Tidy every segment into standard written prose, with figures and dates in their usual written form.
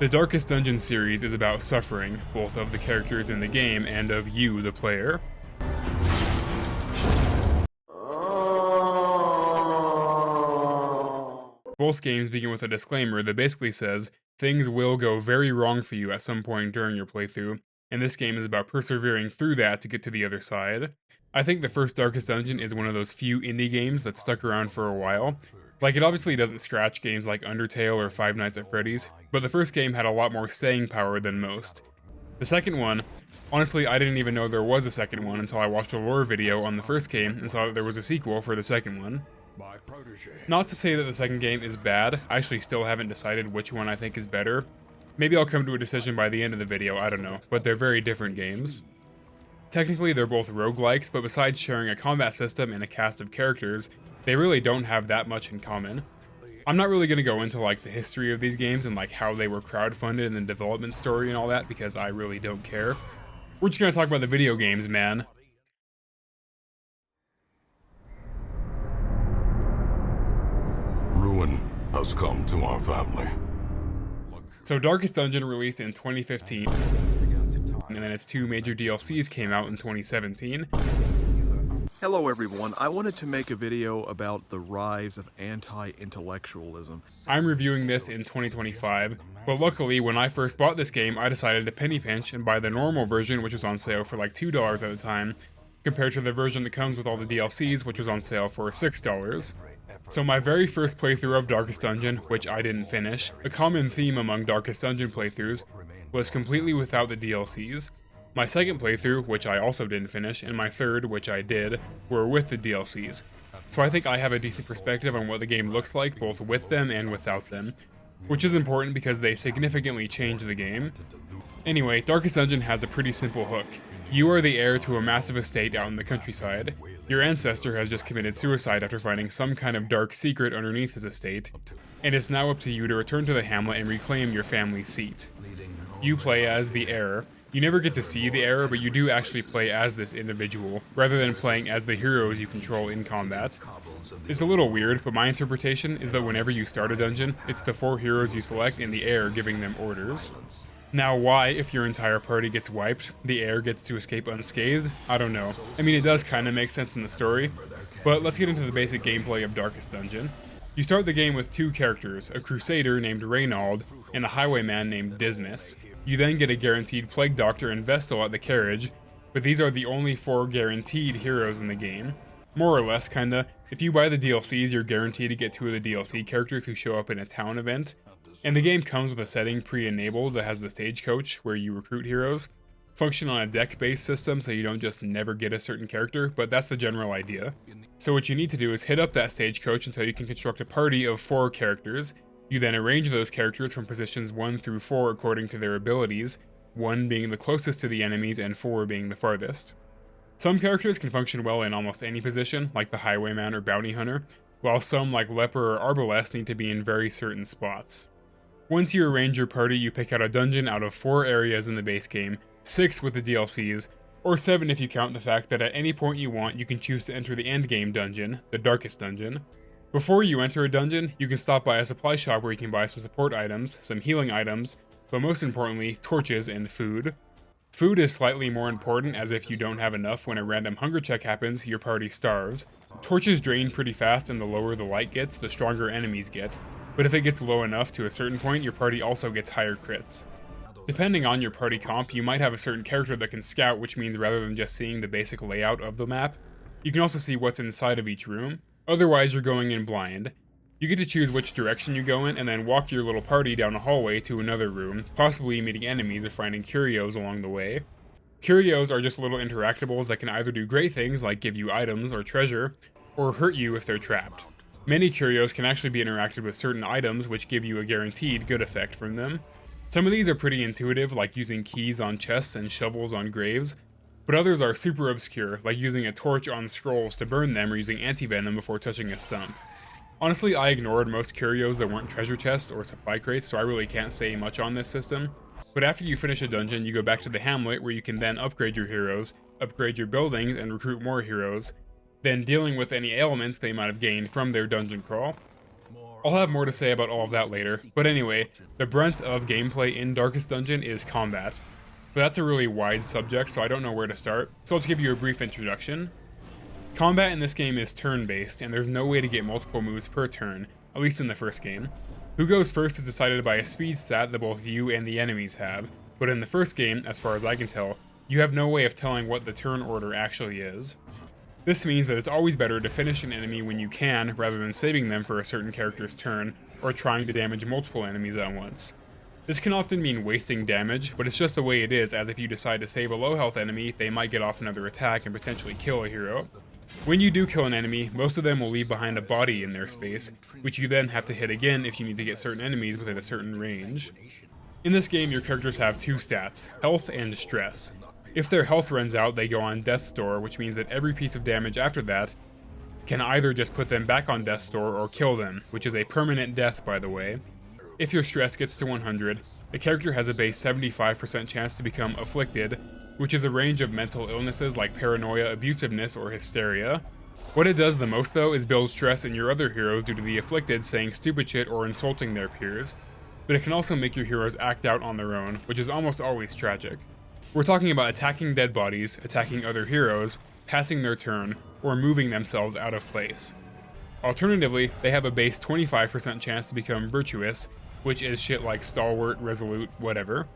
The Darkest Dungeon series is about suffering, both of the characters in the game and of you, the player. Both games begin with a disclaimer that basically says, things will go very wrong for you at some point during your playthrough, and this game is about persevering through that to get to the other side. I think the first Darkest Dungeon is one of those few indie games that stuck around for a while. Like, it obviously doesn't scratch games like Undertale or Five Nights at Freddy's, but the first game had a lot more staying power than most. The second one, honestly, I didn't even know there was a second one until I watched a lore video on the first game and saw that there was a sequel for the second one. Not to say that the second game is bad, I actually still haven't decided which one I think is better. Maybe I'll come to a decision by the end of the video, I don't know, but they're very different games. Technically they're both roguelikes, but besides sharing a combat system and a cast of characters, they really don't have that much in common. I'm not really going to go into like the history of these games and like how they were crowdfunded and the development story and all that because I really don't care. We're just going to talk about the video games, man. Ruin has come to our family. So Darkest Dungeon released in 2015, and then its two major DLCs came out in 2017. Hello everyone, I wanted to make a video about the rise of anti-intellectualism. I'm reviewing this in 2025, but luckily when I first bought this game I decided to penny pinch and buy the normal version, which was on sale for like $2 at the time, compared to the version that comes with all the DLCs, which was on sale for $6. So my very first playthrough of Darkest Dungeon, which I didn't finish, a common theme among Darkest Dungeon playthroughs, was completely without the DLCs. My second playthrough, which I also didn't finish, and my third, which I did, were with the DLCs. So I think I have a decent perspective on what the game looks like, both with them and without them, which is important because they significantly change the game. Anyway, Darkest Dungeon has a pretty simple hook. You are the heir to a massive estate out in the countryside. Your ancestor has just committed suicide after finding some kind of dark secret underneath his estate, and it's now up to you to return to the hamlet and reclaim your family's seat. You play as the heir. You never get to see the heir, but you do actually play as this individual, rather than playing as the heroes you control in combat. It's a little weird, but my interpretation is that whenever you start a dungeon, it's the 4 heroes you select and the heir giving them orders. Now why, if your entire party gets wiped, the heir gets to escape unscathed? I don't know. I mean, it does kinda make sense in the story, but let's get into the basic gameplay of Darkest Dungeon. You start the game with 2 characters, a crusader named Reynald, and a highwayman named Dismas. You then get a guaranteed Plague Doctor and Vestal at the carriage, but these are the only 4 guaranteed heroes in the game. More or less, kinda. If you buy the DLCs, you're guaranteed to get 2 of the DLC characters who show up in a town event. And the game comes with a setting pre-enabled that has the stagecoach, where you recruit heroes. Function on a deck-based system, so you don't just never get a certain character, but that's the general idea. So what you need to do is hit up that stagecoach until you can construct a party of 4 characters. You then arrange those characters from positions 1 through 4 according to their abilities, 1 being the closest to the enemies and 4 being the farthest. Some characters can function well in almost any position, like the highwayman or bounty hunter, while some like leper or arbalest need to be in very certain spots. Once you arrange your party, you pick out a dungeon out of 4 areas in the base game, 6 with the DLCs, or 7 if you count the fact that at any point you want, you can choose to enter the endgame dungeon, the Darkest Dungeon. Before you enter a dungeon, you can stop by a supply shop where you can buy some support items, some healing items, but most importantly, torches and food. Food is slightly more important, as if you don't have enough when a random hunger check happens, your party starves. Torches drain pretty fast, and the lower the light gets, the stronger enemies get. But if it gets low enough to a certain point, your party also gets higher crits. Depending on your party comp, you might have a certain character that can scout, which means rather than just seeing the basic layout of the map, you can also see what's inside of each room. Otherwise, you're going in blind. You get to choose which direction you go in, and then walk your little party down a hallway to another room, possibly meeting enemies or finding curios along the way. Curios are just little interactables that can either do great things like give you items or treasure, or hurt you if they're trapped. Many curios can actually be interacted with certain items which give you a guaranteed good effect from them. Some of these are pretty intuitive, like using keys on chests and shovels on graves, but others are super obscure, like using a torch on scrolls to burn them or using anti-venom before touching a stump. Honestly, I ignored most curios that weren't treasure chests or supply crates, so I really can't say much on this system. But after you finish a dungeon, you go back to the hamlet where you can then upgrade your heroes, upgrade your buildings, and recruit more heroes, then dealing with any ailments they might have gained from their dungeon crawl. I'll have more to say about all of that later, but anyway, the brunt of gameplay in Darkest Dungeon is combat. But that's a really wide subject, so I don't know where to start, so I'll just give you a brief introduction. Combat in this game is turn-based, and there's no way to get multiple moves per turn, at least in the first game. Who goes first is decided by a speed stat that both you and the enemies have, but in the first game, as far as I can tell, you have no way of telling what the turn order actually is. This means that it's always better to finish an enemy when you can, rather than saving them for a certain character's turn, or trying to damage multiple enemies at once. This can often mean wasting damage, but it's just the way it is, as if you decide to save a low health enemy, they might get off another attack and potentially kill a hero. When you do kill an enemy, most of them will leave behind a body in their space, which you then have to hit again if you need to get certain enemies within a certain range. In this game, your characters have two stats, health and stress. If their health runs out, they go on Death's Door, which means that every piece of damage after that can either just put them back on Death's Door or kill them, which is a permanent death, by the way. If your stress gets to 100, the character has a base 75% chance to become afflicted, which is a range of mental illnesses like paranoia, abusiveness, or hysteria. What it does the most though is build stress in your other heroes due to the afflicted saying stupid shit or insulting their peers, but it can also make your heroes act out on their own, which is almost always tragic. We're talking about attacking dead bodies, attacking other heroes, passing their turn, or moving themselves out of place. Alternatively, they have a base 25% chance to become virtuous, which is shit like stalwart, resolute, whatever.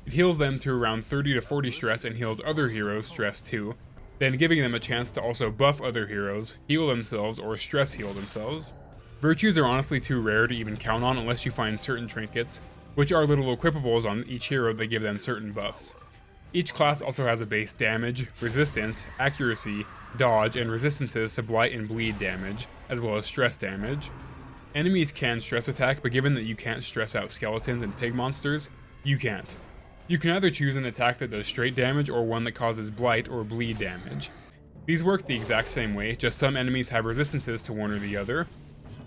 It heals them to around 30 to 40 stress and heals other heroes stress too, then giving them a chance to also buff other heroes, heal themselves, or stress heal themselves. Virtues are honestly too rare to even count on unless you find certain trinkets, which are little equipables on each hero that give them certain buffs. Each class also has a base damage, resistance, accuracy, dodge, and resistances to blight and bleed damage, as well as stress damage. Enemies can stress attack, but given that you can't stress out skeletons and pig monsters, you can't. You can either choose an attack that does straight damage or one that causes blight or bleed damage. These work the exact same way, just some enemies have resistances to one or the other.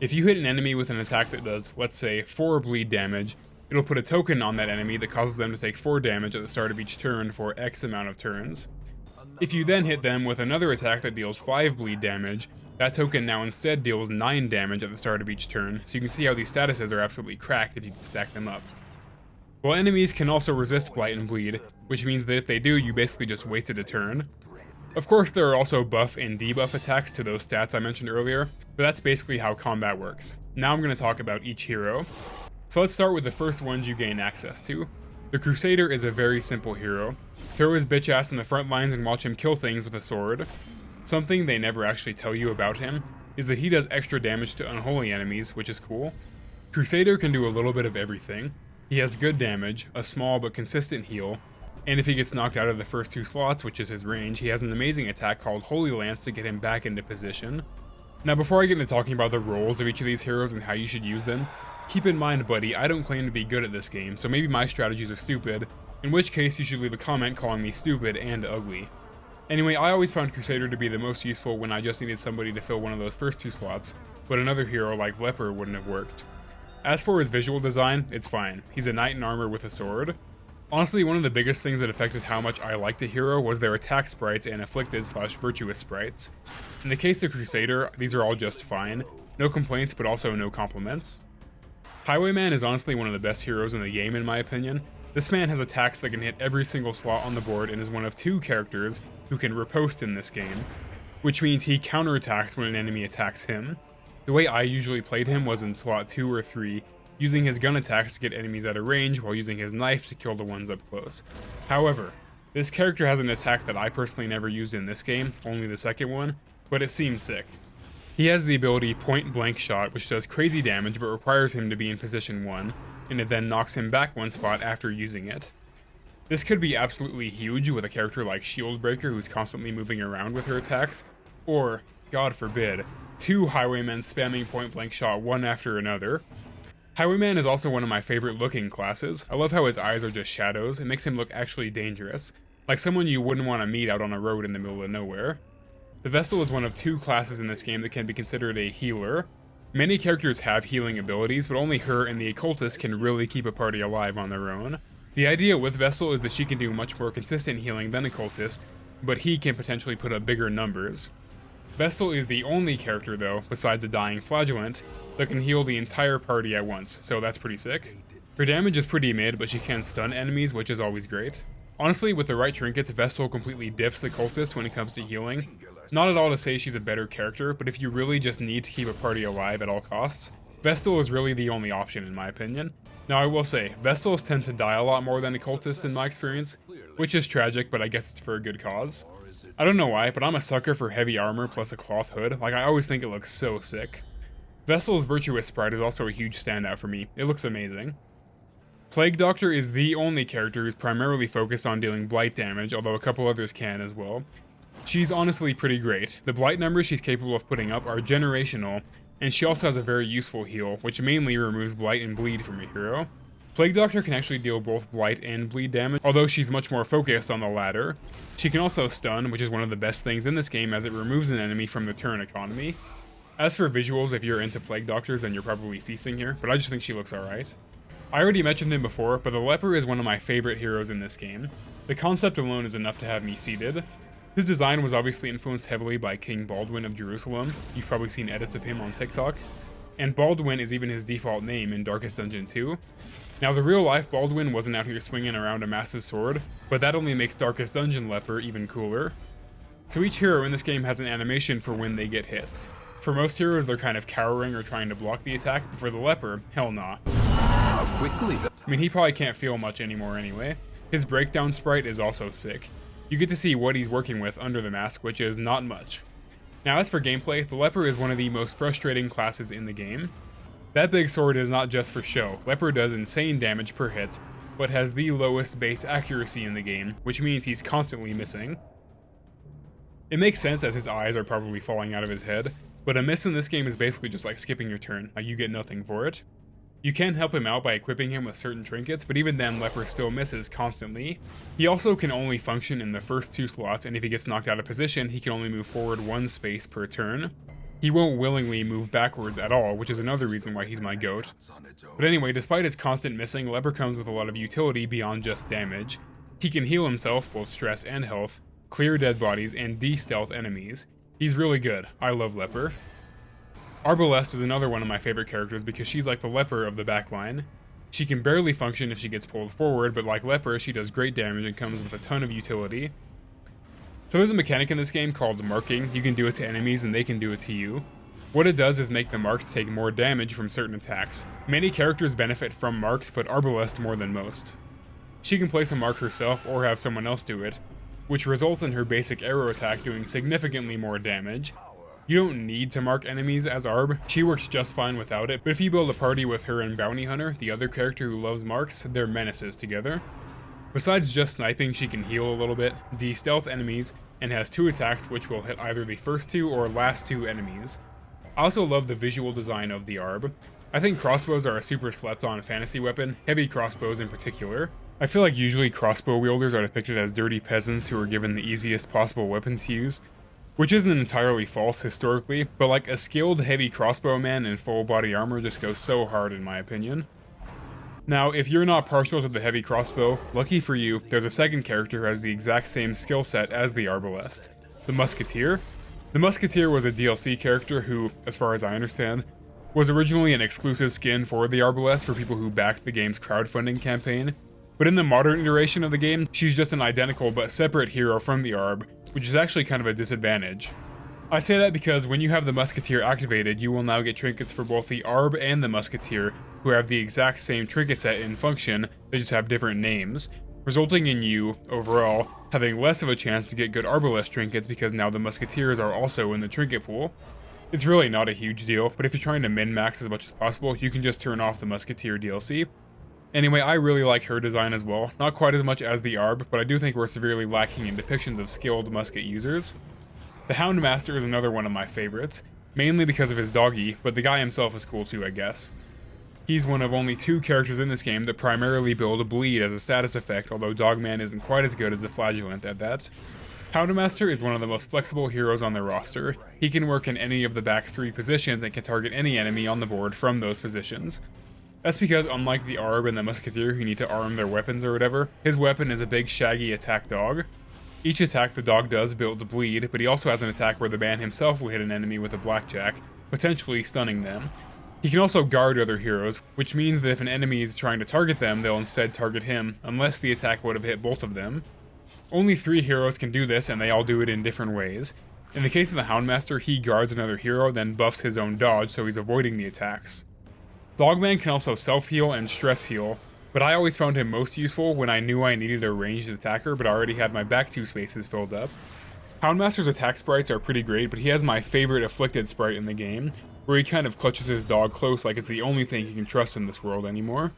If you hit an enemy with an attack that does, let's say, 4 bleed damage, it'll put a token on that enemy that causes them to take 4 damage at the start of each turn for X amount of turns. If you then hit them with another attack that deals 5 bleed damage, that token now instead deals 9 damage at the start of each turn, so you can see how these statuses are absolutely cracked if you can stack them up. While enemies can also resist blight and bleed, which means that if they do, you basically just wasted a turn. Of course, there are also buff and debuff attacks to those stats I mentioned earlier, but that's basically how combat works. Now I'm going to talk about each hero. So let's start with the first ones you gain access to. The Crusader is a very simple hero. Throw his bitch ass in the front lines and watch him kill things with a sword. Something they never actually tell you about him is that he does extra damage to unholy enemies, which is cool. Crusader can do a little bit of everything. He has good damage, a small but consistent heal, and if he gets knocked out of the first 2 slots, which is his range, he has an amazing attack called Holy Lance to get him back into position. Now before I get into talking about the roles of each of these heroes and how you should use them, keep in mind, buddy, I don't claim to be good at this game, so maybe my strategies are stupid, in which case you should leave a comment calling me stupid and ugly. Anyway, I always found Crusader to be the most useful when I just needed somebody to fill one of those first 2 slots, but another hero like Leper wouldn't have worked. As for his visual design, it's fine. He's a knight in armor with a sword. Honestly, one of the biggest things that affected how much I liked a hero was their attack sprites and afflicted/virtuous sprites. In the case of Crusader, these are all just fine. No complaints, but also no compliments. Highwayman is honestly one of the best heroes in the game in my opinion. This man has attacks that can hit every single slot on the board and is one of 2 characters who can riposte in this game, which means he counterattacks when an enemy attacks him. The way I usually played him was in slot 2 or 3, using his gun attacks to get enemies out of range while using his knife to kill the ones up close. However, this character has an attack that I personally never used in this game, only the second one, but it seems sick. He has the ability Point Blank Shot, which does crazy damage but requires him to be in position 1, and it then knocks him back 1 spot after using it. This could be absolutely huge with a character like Shieldbreaker who's constantly moving around with her attacks, or, God forbid, 2 Highwaymen spamming Point Blank Shot one after another. Highwayman is also one of my favorite looking classes. I love how his eyes are just shadows. It makes him look actually dangerous, like someone you wouldn't want to meet out on a road in the middle of nowhere. The Vessel is one of 2 classes in this game that can be considered a healer. Many characters have healing abilities, but only her and the Occultist can really keep a party alive on their own. The idea with Vessel is that she can do much more consistent healing than Occultist, but he can potentially put up bigger numbers. Vessel is the only character, though, besides a Dying Flagellant, that can heal the entire party at once, so that's pretty sick. Her damage is pretty mid, but she can stun enemies, which is always great. Honestly, with the right trinkets, Vestal completely diffs the cultist when it comes to healing. Not at all to say she's a better character, but if you really just need to keep a party alive at all costs, Vestal is really the only option in my opinion. Now I will say, Vestals tend to die a lot more than occultists in my experience, which is tragic, but I guess it's for a good cause. I don't know why, but I'm a sucker for heavy armor plus a cloth hood. Like, I always think it looks so sick. Vestal's Virtuous Sprite is also a huge standout for me. It looks amazing. Plague Doctor is the only character who's primarily focused on dealing blight damage, although a couple others can as well. She's honestly pretty great. The blight numbers she's capable of putting up are generational, and she also has a very useful heal, which mainly removes blight and bleed from a hero. Plague Doctor can actually deal both blight and bleed damage, although she's much more focused on the latter. She can also stun, which is one of the best things in this game as it removes an enemy from the turn economy. As for visuals, if you're into Plague Doctors, then you're probably feasting here, but I just think she looks alright. I already mentioned him before, but the Leper is one of my favorite heroes in this game. The concept alone is enough to have me seated. His design was obviously influenced heavily by King Baldwin of Jerusalem. You've probably seen edits of him on TikTok. And Baldwin is even his default name in Darkest Dungeon 2. Now, the real-life Baldwin wasn't out here swinging around a massive sword, but that only makes Darkest Dungeon Leper even cooler. So each hero in this game has an animation for when they get hit. For most heroes, they're kind of cowering or trying to block the attack, but for the Leper, hell nah. I mean, he probably can't feel much anymore anyway. His breakdown sprite is also sick. You get to see what he's working with under the mask, which is not much. Now, as for gameplay, the Leper is one of the most frustrating classes in the game. That big sword is not just for show. Leper does insane damage per hit, but has the lowest base accuracy in the game, which means he's constantly missing. It makes sense as his eyes are probably falling out of his head, but a miss in this game is basically just like skipping your turn, like you get nothing for it. You can help him out by equipping him with certain trinkets, but even then Leper still misses constantly. He also can only function in the first 2 slots, and if he gets knocked out of position, he can only move forward 1 space per turn. He won't willingly move backwards at all, which is another reason why he's my GOAT. But anyway, despite his constant missing, Leper comes with a lot of utility beyond just damage. He can heal himself, both stress and health, clear dead bodies, and de-stealth enemies. He's really good. I love Leper. Arbalest is another one of my favorite characters because she's like the Leper of the backline. She can barely function if she gets pulled forward, but like Leper, she does great damage and comes with a ton of utility. So there's a mechanic in this game called marking. You can do it to enemies and they can do it to you. What it does is make the marked take more damage from certain attacks. Many characters benefit from marks, but Arbalest more than most. She can place a mark herself or have someone else do it, which results in her basic arrow attack doing significantly more damage. You don't need to mark enemies as Arb, she works just fine without it, but if you build a party with her and Bounty Hunter, the other character who loves marks, they're menaces together. Besides just sniping, she can heal a little bit, de-stealth enemies, and has 2 attacks which will hit either the first 2 or last 2 enemies. I also love the visual design of the Arb. I think crossbows are a super slept on fantasy weapon, heavy crossbows in particular. I feel like usually crossbow wielders are depicted as dirty peasants who are given the easiest possible weapon to use, which isn't entirely false historically, but like a skilled heavy crossbowman in full body armor just goes so hard in my opinion. Now, if you're not partial to the heavy crossbow, lucky for you, there's a second character who has the exact same skill set as the Arbalest, the Musketeer. The Musketeer was a DLC character who, as far as I understand, was originally an exclusive skin for the Arbalest for people who backed the game's crowdfunding campaign, but in the modern iteration of the game, she's just an identical but separate hero from the Arb, which is actually kind of a disadvantage. I say that because when you have the Musketeer activated, you will now get trinkets for both the Arb and the Musketeer, who have the exact same trinket set in function, they just have different names, resulting in you, overall, having less of a chance to get good Arbalest trinkets because now the Musketeers are also in the trinket pool. It's really not a huge deal, but if you're trying to min-max as much as possible, you can just turn off the Musketeer DLC. Anyway, I really like her design as well, not quite as much as the Arb, but I do think we're severely lacking in depictions of skilled musket users. The Houndmaster is another one of my favorites, mainly because of his doggy, but the guy himself is cool too, I guess. He's one of only 2 characters in this game that primarily build a bleed as a status effect, although Dogman isn't quite as good as the Flagellant at that. Houndmaster is one of the most flexible heroes on the roster. He can work in any of the back 3 positions and can target any enemy on the board from those positions. That's because unlike the Arb and the Musketeer who need to arm their weapons or whatever, his weapon is a big shaggy attack dog. Each attack the dog does builds bleed, but he also has an attack where the man himself will hit an enemy with a blackjack, potentially stunning them. He can also guard other heroes, which means that if an enemy is trying to target them, they'll instead target him, unless the attack would have hit both of them. Only 3 heroes can do this, and they all do it in different ways. In the case of the Houndmaster, he guards another hero, then buffs his own dodge, so he's avoiding the attacks. Dogman can also self-heal and stress heal, but I always found him most useful when I knew I needed a ranged attacker but already had my back 2 spaces filled up. Houndmaster's attack sprites are pretty great, but he has my favorite afflicted sprite in the game, where he kind of clutches his dog close like it's the only thing he can trust in this world anymore.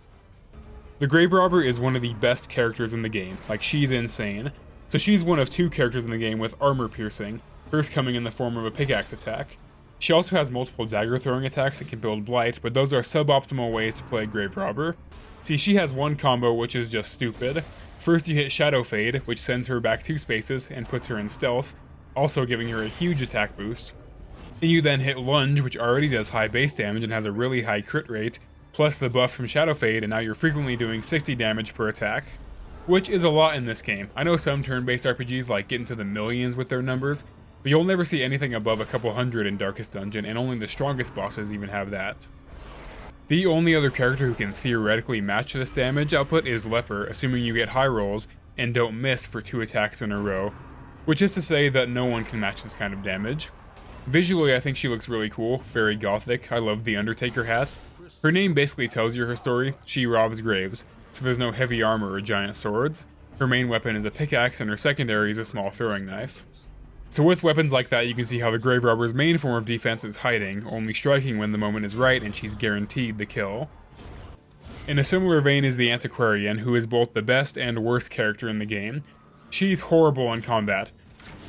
The Grave Robber is one of the best characters in the game, like she's insane. So she's one of 2 characters in the game with armor piercing, hers coming in the form of a pickaxe attack. She also has multiple dagger throwing attacks that can build blight, but those are suboptimal ways to play Grave Robber. See, she has one combo which is just stupid. First you hit Shadow Fade, which sends her back 2 spaces and puts her in stealth, also giving her a huge attack boost. And you then hit Lunge, which already does high base damage and has a really high crit rate, plus the buff from Shadow Fade, and now you're frequently doing 60 damage per attack. Which is a lot in this game. I know some turn-based RPGs like get into the millions with their numbers, but you'll never see anything above a couple hundred in Darkest Dungeon, and only the strongest bosses even have that. The only other character who can theoretically match this damage output is Leper, assuming you get high rolls and don't miss for 2 attacks in a row, which is to say that no one can match this kind of damage. Visually, I think she looks really cool, very gothic. I love the Undertaker hat. Her name basically tells you her story. She robs graves, so there's no heavy armor or giant swords. Her main weapon is a pickaxe and her secondary is a small throwing knife. So with weapons like that, you can see how the Grave Robber's main form of defense is hiding, only striking when the moment is right and she's guaranteed the kill. In a similar vein is the Antiquarian, who is both the best and worst character in the game. She's horrible in combat.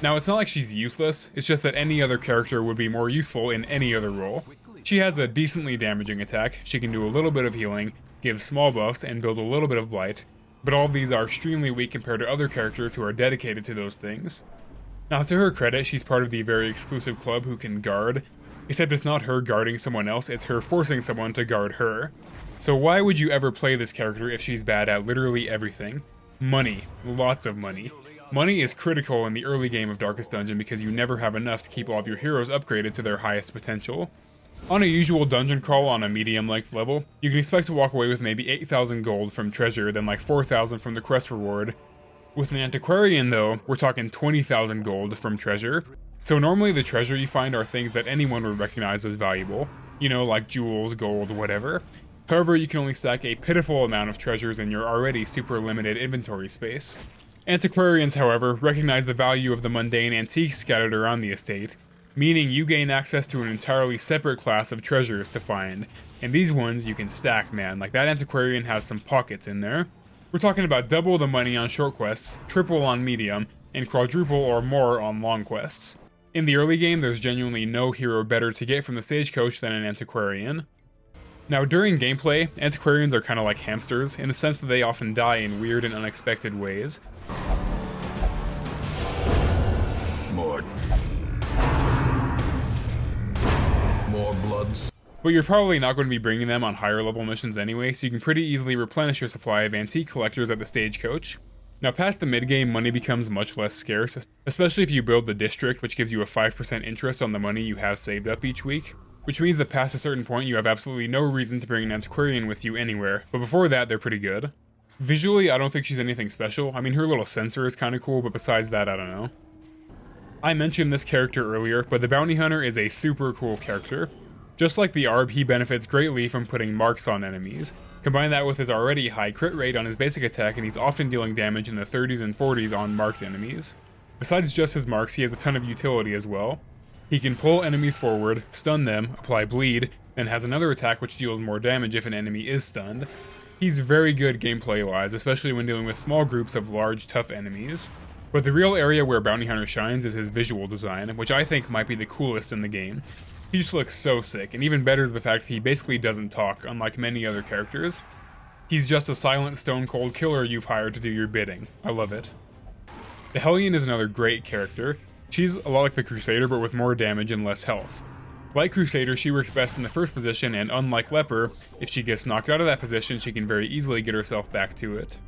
Now it's not like she's useless, it's just that any other character would be more useful in any other role. She has a decently damaging attack, she can do a little bit of healing, give small buffs, and build a little bit of blight, but all of these are extremely weak compared to other characters who are dedicated to those things. Now to her credit, she's part of the very exclusive club who can guard, except it's not her guarding someone else, it's her forcing someone to guard her. So why would you ever play this character if she's bad at literally everything? Money. Lots of money. Money is critical in the early game of Darkest Dungeon because you never have enough to keep all of your heroes upgraded to their highest potential. On a usual dungeon crawl on a medium length level, you can expect to walk away with maybe 8,000 gold from treasure, then like 4,000 from the quest reward. With an Antiquarian though, we're talking 20,000 gold from treasure. So normally the treasure you find are things that anyone would recognize as valuable. You know, like jewels, gold, whatever. However, you can only stack a pitiful amount of treasures in your already super limited inventory space. Antiquarians, however, recognize the value of the mundane antiques scattered around the estate, meaning you gain access to an entirely separate class of treasures to find, and these ones you can stack, man. Like that Antiquarian has some pockets in there. We're talking about double the money on short quests, triple on medium, and quadruple or more on long quests. In the early game, there's genuinely no hero better to get from the stagecoach than an Antiquarian. Now during gameplay, Antiquarians are kind of like hamsters, in the sense that they often die in weird and unexpected ways. More bloods. But you're probably not going to be bringing them on higher level missions anyway, so you can pretty easily replenish your supply of antique collectors at the stagecoach. Now past the mid-game, money becomes much less scarce, especially if you build the district, which gives you a 5% interest on the money you have saved up each week. Which means that past a certain point you have absolutely no reason to bring an Antiquarian with you anywhere, but before that they're pretty good. Visually, I don't think she's anything special. I mean, her little sensor is kinda cool, but besides that, I don't know. I mentioned this character earlier, but the Bounty Hunter is a super cool character. Just like the Arb, he benefits greatly from putting marks on enemies. Combine that with his already high crit rate on his basic attack, and he's often dealing damage in the 30s and 40s on marked enemies. Besides just his marks, he has a ton of utility as well. He can pull enemies forward, stun them, apply bleed, and has another attack which deals more damage if an enemy is stunned. He's very good gameplay-wise, especially when dealing with small groups of large, tough enemies. But the real area where Bounty Hunter shines is his visual design, which I think might be the coolest in the game. He just looks so sick, and even better is the fact that he basically doesn't talk, unlike many other characters. He's just a silent, stone-cold killer you've hired to do your bidding. I love it. The Hellion is another great character. She's a lot like the Crusader, but with more damage and less health. Like Crusader, she works best in the first position, and unlike Leper, if she gets knocked out of that position, she can very easily get herself back to it.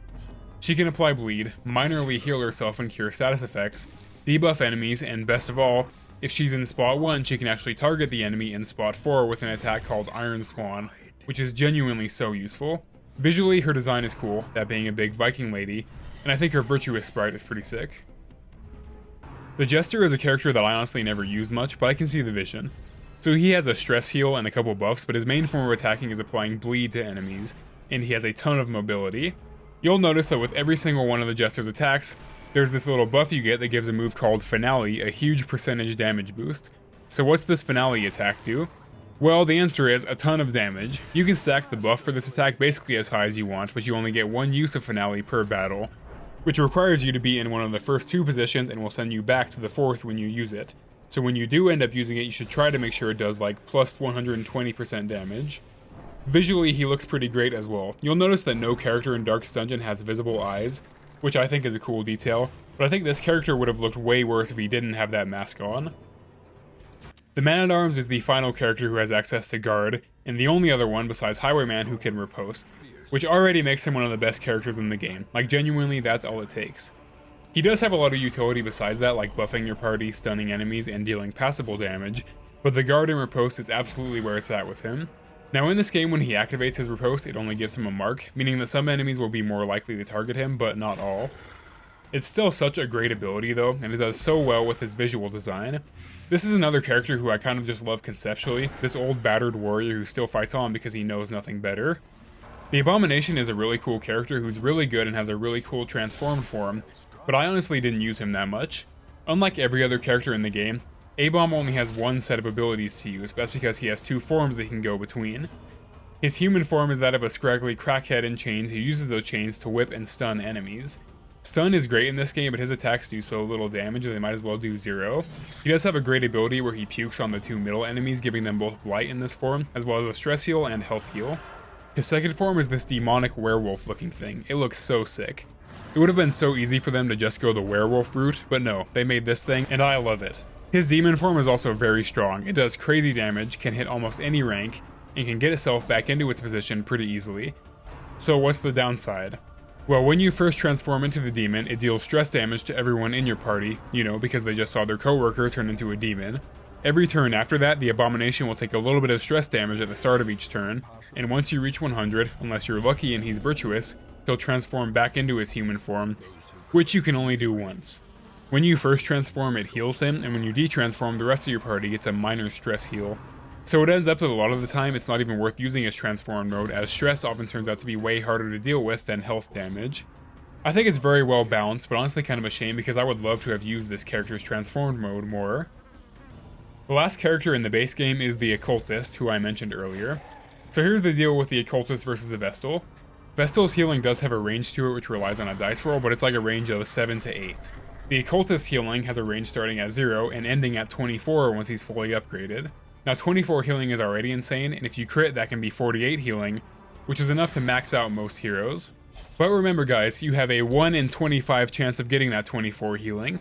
She can apply bleed, minorly heal herself and cure status effects, debuff enemies, and best of all, If she's in spot 1, she can actually target the enemy in spot 4 with an attack called Iron Swan, which is genuinely so useful. Visually, her design is cool, that being a big Viking lady, and I think her virtuous sprite is pretty sick. The Jester is a character that I honestly never used much, but I can see the vision. So he has a stress heal and a couple buffs, but his main form of attacking is applying bleed to enemies, and he has a ton of mobility. You'll notice that with every single one of the Jester's attacks, there's this little buff you get that gives a move called Finale, a huge percentage damage boost. So what's this Finale attack do? Well, the answer is a ton of damage. You can stack the buff for this attack basically as high as you want, but you only get one use of Finale per battle, which requires you to be in one of the first 2 positions and will send you back to the 4th when you use it. So when you do end up using it, you should try to make sure it does like plus 120% damage. Visually, he looks pretty great as well. You'll notice that no character in Darkest Dungeon has visible eyes, which I think is a cool detail, but I think this character would have looked way worse if he didn't have that mask on. The Man-at-Arms is the final character who has access to Guard, and the only other one besides Highwayman who can riposte, which already makes him one of the best characters in the game. Like, genuinely, that's all it takes. He does have a lot of utility besides that, like buffing your party, stunning enemies, and dealing passable damage, but the Guard and riposte is absolutely where it's at with him. Now in this game, when he activates his riposte, it only gives him a mark, meaning that some enemies will be more likely to target him, but not all. It's still such a great ability though, and it does so well with his visual design. This is another character who I kind of just love conceptually, this old battered warrior who still fights on because he knows nothing better. The Abomination is a really cool character who's really good and has a really cool transformed form, but I honestly didn't use him that much. Unlike every other character in the game, A-Bomb only has one set of abilities to use, but that's because he has 2 forms that he can go between. His human form is that of a scraggly crackhead in chains who uses those chains to whip and stun enemies. Stun is great in this game, but his attacks do so little damage that they might as well do 0. He does have a great ability where he pukes on the 2 middle enemies, giving them both blight in this form, as well as a stress heal and health heal. His second form is this demonic werewolf looking thing. It looks so sick. It would have been so easy for them to just go the werewolf route, but no, they made this thing, and I love it. His demon form is also very strong. It does crazy damage, can hit almost any rank, and can get itself back into its position pretty easily. So what's the downside? Well, when you first transform into the demon, it deals stress damage to everyone in your party, because they just saw their coworker turn into a demon. Every turn after that, the Abomination will take a little bit of stress damage at the start of each turn, and once you reach 100, unless you're lucky and he's virtuous, he'll transform back into his human form, which you can only do once. When you first transform, it heals him, and when you detransform, the rest of your party gets a minor stress heal. So it ends up that a lot of the time it's not even worth using his transform mode, as stress often turns out to be way harder to deal with than health damage. I think it's very well balanced, but honestly kind of a shame because I would love to have used this character's transformed mode more. The last character in the base game is the Occultist, who I mentioned earlier. So here's the deal with the Occultist versus the Vestal. Vestal's healing does have a range to it which relies on a dice roll, but it's like a range of 7 to 8. The Occultist's healing has a range starting at 0 and ending at 24 once he's fully upgraded. Now 24 healing is already insane, and if you crit that can be 48 healing, which is enough to max out most heroes. But remember guys, you have a 1 in 25 chance of getting that 24 healing.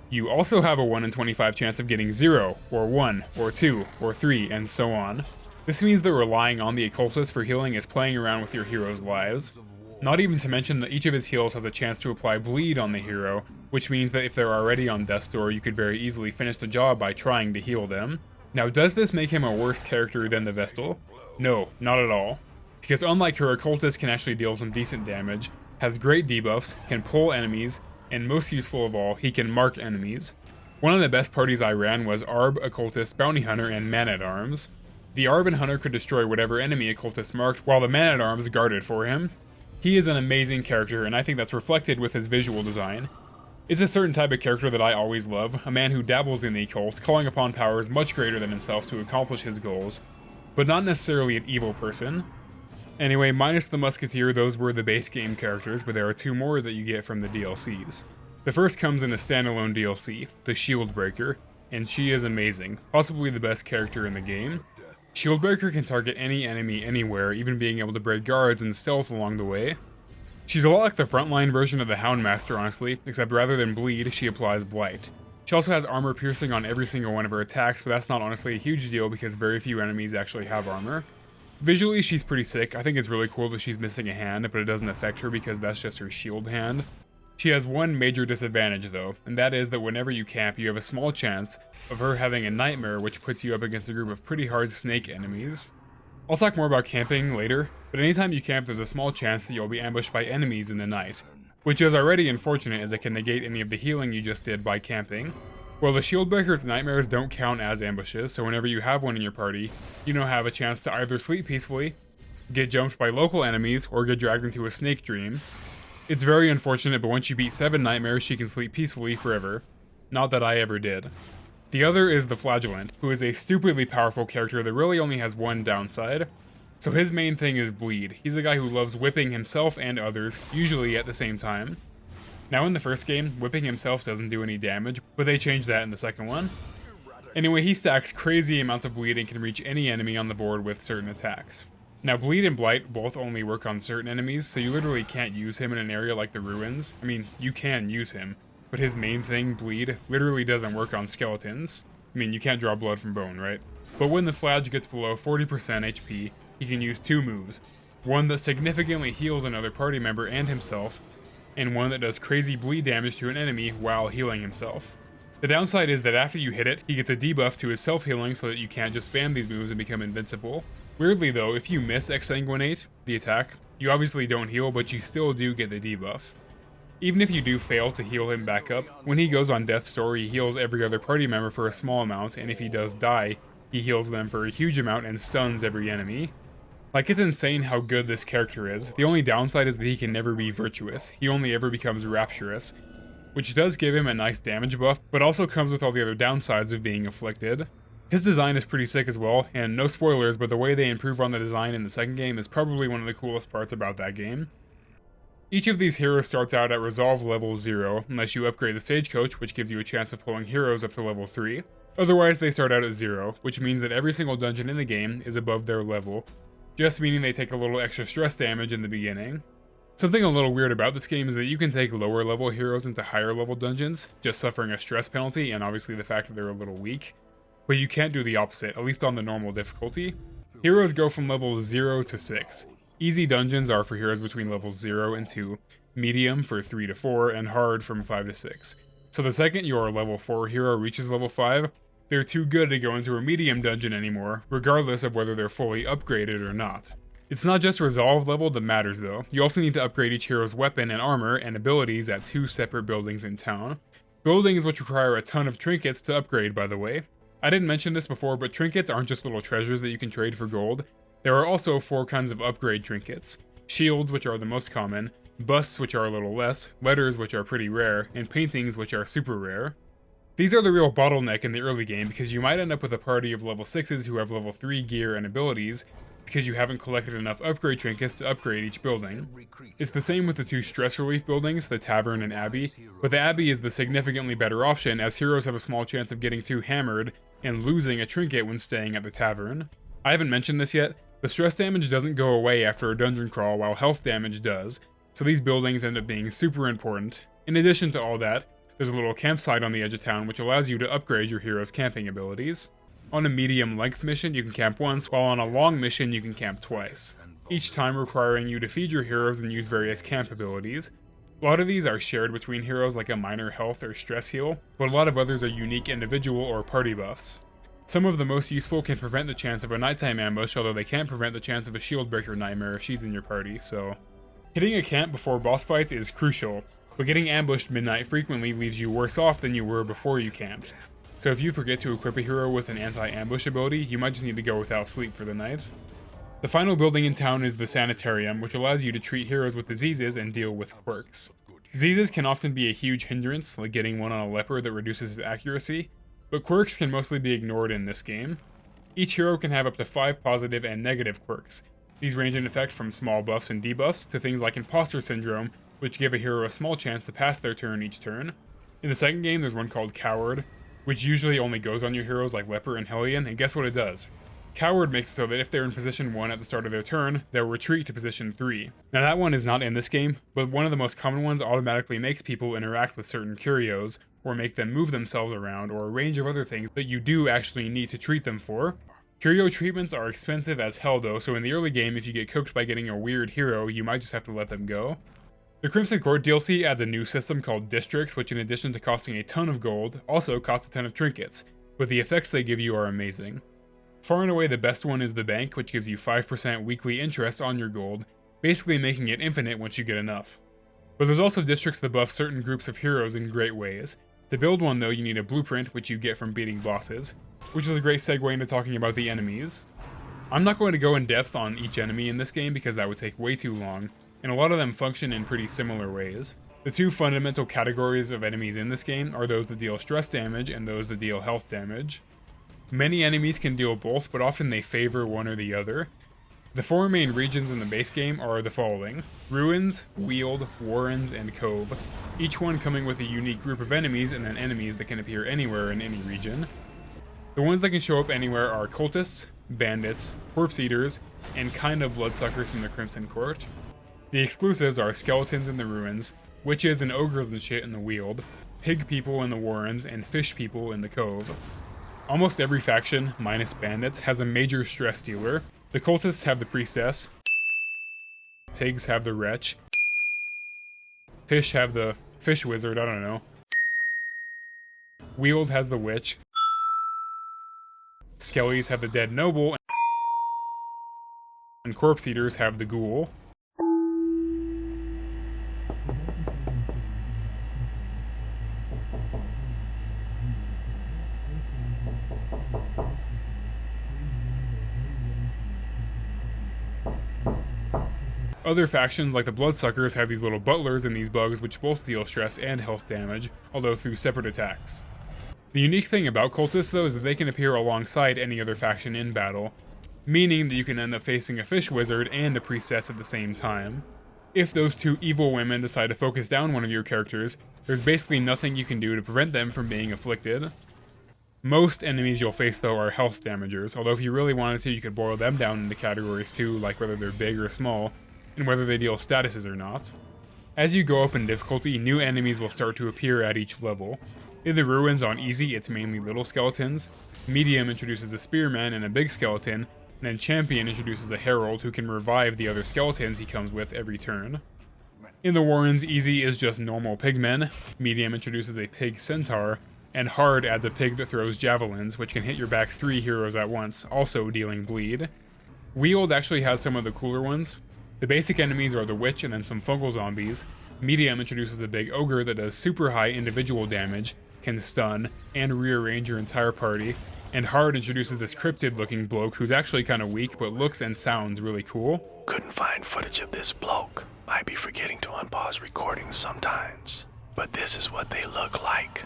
You also have a 1 in 25 chance of getting 0, or 1, or 2, or 3, and so on. This means that relying on the Occultist for healing is playing around with your hero's lives. Not even to mention that each of his heals has a chance to apply bleed on the hero, which means that if they're already on death's door, you could very easily finish the job by trying to heal them. Now, does this make him a worse character than the Vestal? No, not at all. Because unlike her, Occultist can actually deal some decent damage, has great debuffs, can pull enemies, and most useful of all, he can mark enemies. One of the best parties I ran was Arb, Occultist, Bounty Hunter, and Man-at-Arms. The Arb and Hunter could destroy whatever enemy Occultist marked, while the Man-at-Arms guarded for him. He is an amazing character, and I think that's reflected with his visual design. It's a certain type of character that I always love, a man who dabbles in the occult, calling upon powers much greater than himself to accomplish his goals, but not necessarily an evil person. Anyway, minus the Musketeer, those were the base game characters, but there are 2 more that you get from the DLCs. The first comes in a standalone DLC, the Shieldbreaker, and she is amazing, possibly the best character in the game. Shieldbreaker can target any enemy anywhere, even being able to break guards and stealth along the way. She's a lot like the frontline version of the Houndmaster, honestly, except rather than bleed, she applies blight. She also has armor piercing on every single one of her attacks, but that's not honestly a huge deal because very few enemies actually have armor. Visually, she's pretty sick. I think it's really cool that she's missing a hand, but it doesn't affect her because that's just her shield hand. She has one major disadvantage though, and that is that whenever you camp, you have a small chance of her having a nightmare which puts you up against a group of pretty hard snake enemies. I'll talk more about camping later, but anytime you camp there's a small chance that you'll be ambushed by enemies in the night, which is already unfortunate as it can negate any of the healing you just did by camping. Well, the Shieldbreaker's nightmares don't count as ambushes, so whenever you have one in your party, you now have a chance to either sleep peacefully, get jumped by local enemies, or get dragged into a snake dream. It's very unfortunate, but once you beat 7 nightmares, she can sleep peacefully forever. Not that I ever did. The other is the Flagellant, who is a stupidly powerful character that really only has one downside. So his main thing is bleed. He's a guy who loves whipping himself and others, usually at the same time. Now in the first game, whipping himself doesn't do any damage, but they changed that in the second one. Anyway, he stacks crazy amounts of bleed and can reach any enemy on the board with certain attacks. Now, Bleed and Blight both only work on certain enemies, so you literally can't use him in an area like the Ruins. I mean, you can use him, but his main thing, Bleed, literally doesn't work on skeletons. I mean, you can't draw blood from bone, right? But when the Flage gets below 40% HP, he can use 2 moves. One that significantly heals another party member and himself, and one that does crazy bleed damage to an enemy while healing himself. The downside is that after you hit it, he gets a debuff to his self-healing so that you can't just spam these moves and become invincible. Weirdly though, if you miss Exsanguinate, the attack, you obviously don't heal, but you still do get the debuff. Even if you do fail to heal him back up, when he goes on death's door he heals every other party member for a small amount, and if he does die, he heals them for a huge amount and stuns every enemy. Like, it's insane how good this character is. The only downside is that he can never be virtuous. He only ever becomes rapturous, which does give him a nice damage buff, but also comes with all the other downsides of being afflicted. His design is pretty sick as well, and no spoilers, but the way they improve on the design in the second game is probably one of the coolest parts about that game. Each of these heroes starts out at Resolve level 0, unless you upgrade the Stagecoach, which gives you a chance of pulling heroes up to level 3. Otherwise, they start out at 0, which means that every single dungeon in the game is above their level, just meaning they take a little extra stress damage in the beginning. Something a little weird about this game is that you can take lower level heroes into higher level dungeons, just suffering a stress penalty and obviously the fact that they're a little weak. But you can't do the opposite, at least on the normal difficulty. Heroes go from level 0 to 6. Easy dungeons are for heroes between levels 0 and 2, medium for 3 to 4, and hard from 5 to 6. So the second your level 4 hero reaches level 5, they're too good to go into a medium dungeon anymore, regardless of whether they're fully upgraded or not. It's not just resolve level that matters though, you also need to upgrade each hero's weapon and armor and abilities at 2 separate buildings in town. Buildings which require a ton of trinkets to upgrade, by the way. I didn't mention this before, but trinkets aren't just little treasures that you can trade for gold. There are also 4 kinds of upgrade trinkets. Shields, which are the most common, busts, which are a little less, letters, which are pretty rare, and paintings, which are super rare. These are the real bottleneck in the early game because you might end up with a party of level 6s who have level 3 gear and abilities because you haven't collected enough upgrade trinkets to upgrade each building. It's the same with the 2 stress relief buildings, the Tavern and Abbey, but the Abbey is the significantly better option as heroes have a small chance of getting too hammered and losing a trinket when staying at the Tavern. I haven't mentioned this yet, the stress damage doesn't go away after a dungeon crawl while health damage does, so these buildings end up being super important. In addition to all that, there's a little campsite on the edge of town which allows you to upgrade your hero's camping abilities. On a medium length mission you can camp once, while on a long mission you can camp twice, each time requiring you to feed your heroes and use various camp abilities. A lot of these are shared between heroes like a minor health or stress heal, but a lot of others are unique individual or party buffs. Some of the most useful can prevent the chance of a nighttime ambush, although they can't prevent the chance of a Shieldbreaker nightmare if she's in your party, so... Hitting a camp before boss fights is crucial, but getting ambushed midnight frequently leaves you worse off than you were before you camped. So if you forget to equip a hero with an anti-ambush ability, you might just need to go without sleep for the night. The final building in town is the Sanitarium, which allows you to treat heroes with diseases and deal with quirks. Diseases can often be a huge hindrance, like getting one on a leper that reduces his accuracy, but quirks can mostly be ignored in this game. Each hero can have up to 5 positive and negative quirks. These range in effect from small buffs and debuffs to things like Imposter Syndrome, which give a hero a small chance to pass their turn each turn. In the second game there's one called Coward, which usually only goes on your heroes like Leper and Hellion, and guess what it does? Coward makes it so that if they're in position 1 at the start of their turn, they'll retreat to position 3. Now that one is not in this game, but one of the most common ones automatically makes people interact with certain curios, or make them move themselves around, or a range of other things that you do actually need to treat them for. Curio treatments are expensive as hell though, so in the early game if you get cooked by getting a weird hero, you might just have to let them go. The Crimson Court DLC adds a new system called Districts, which in addition to costing a ton of gold, also costs a ton of trinkets, but the effects they give you are amazing. Far and away the best one is the Bank, which gives you 5% weekly interest on your gold, basically making it infinite once you get enough. But there's also districts that buff certain groups of heroes in great ways. To build one though, you need a blueprint, which you get from beating bosses, which is a great segue into talking about the enemies. I'm not going to go in depth on each enemy in this game because that would take way too long, and a lot of them function in pretty similar ways. The two fundamental categories of enemies in this game are those that deal stress damage and those that deal health damage. Many enemies can deal both, but often they favor one or the other. The four main regions in the base game are the following: Ruins, Weald, Warrens, and Cove, each one coming with a unique group of enemies and then enemies that can appear anywhere in any region. The ones that can show up anywhere are cultists, bandits, corpse eaters, and kind of bloodsuckers from the Crimson Court. The exclusives are skeletons in the Ruins, witches and ogres and shit in the Weald, pig people in the Warrens, and fish people in the Cove. Almost every faction, minus bandits, has a major stress dealer. The cultists have the priestess, pigs have the wretch, fish have the fish wizard, I don't know, Weald has the witch, skellies have the dead noble, and corpse eaters have the ghoul. Other factions like the Bloodsuckers have these little butlers and these bugs which both deal stress and health damage, although through separate attacks. The unique thing about cultists though is that they can appear alongside any other faction in battle, meaning that you can end up facing a fish wizard and a priestess at the same time. If those two evil women decide to focus down one of your characters, there's basically nothing you can do to prevent them from being afflicted. Most enemies you'll face though are health damagers, although if you really wanted to you could boil them down into categories too, like whether they're big or small, and whether they deal statuses or not. As you go up in difficulty, new enemies will start to appear at each level. In the Ruins on easy, it's mainly little skeletons, medium introduces a spearman and a big skeleton, and then champion introduces a herald who can revive the other skeletons he comes with every turn. In the Warrens, easy is just normal pigmen, medium introduces a pig centaur, and hard adds a pig that throws javelins, which can hit your back 3 heroes at once, also dealing bleed. Weald actually has some of the cooler ones. The basic enemies are the witch and then some fungal zombies. Medium introduces a big ogre that does super high individual damage, can stun, and rearrange your entire party. And hard introduces this cryptid looking bloke who's actually kinda weak but looks and sounds really cool. Couldn't find footage of this bloke. Might be forgetting to unpause recordings sometimes. But this is what they look like.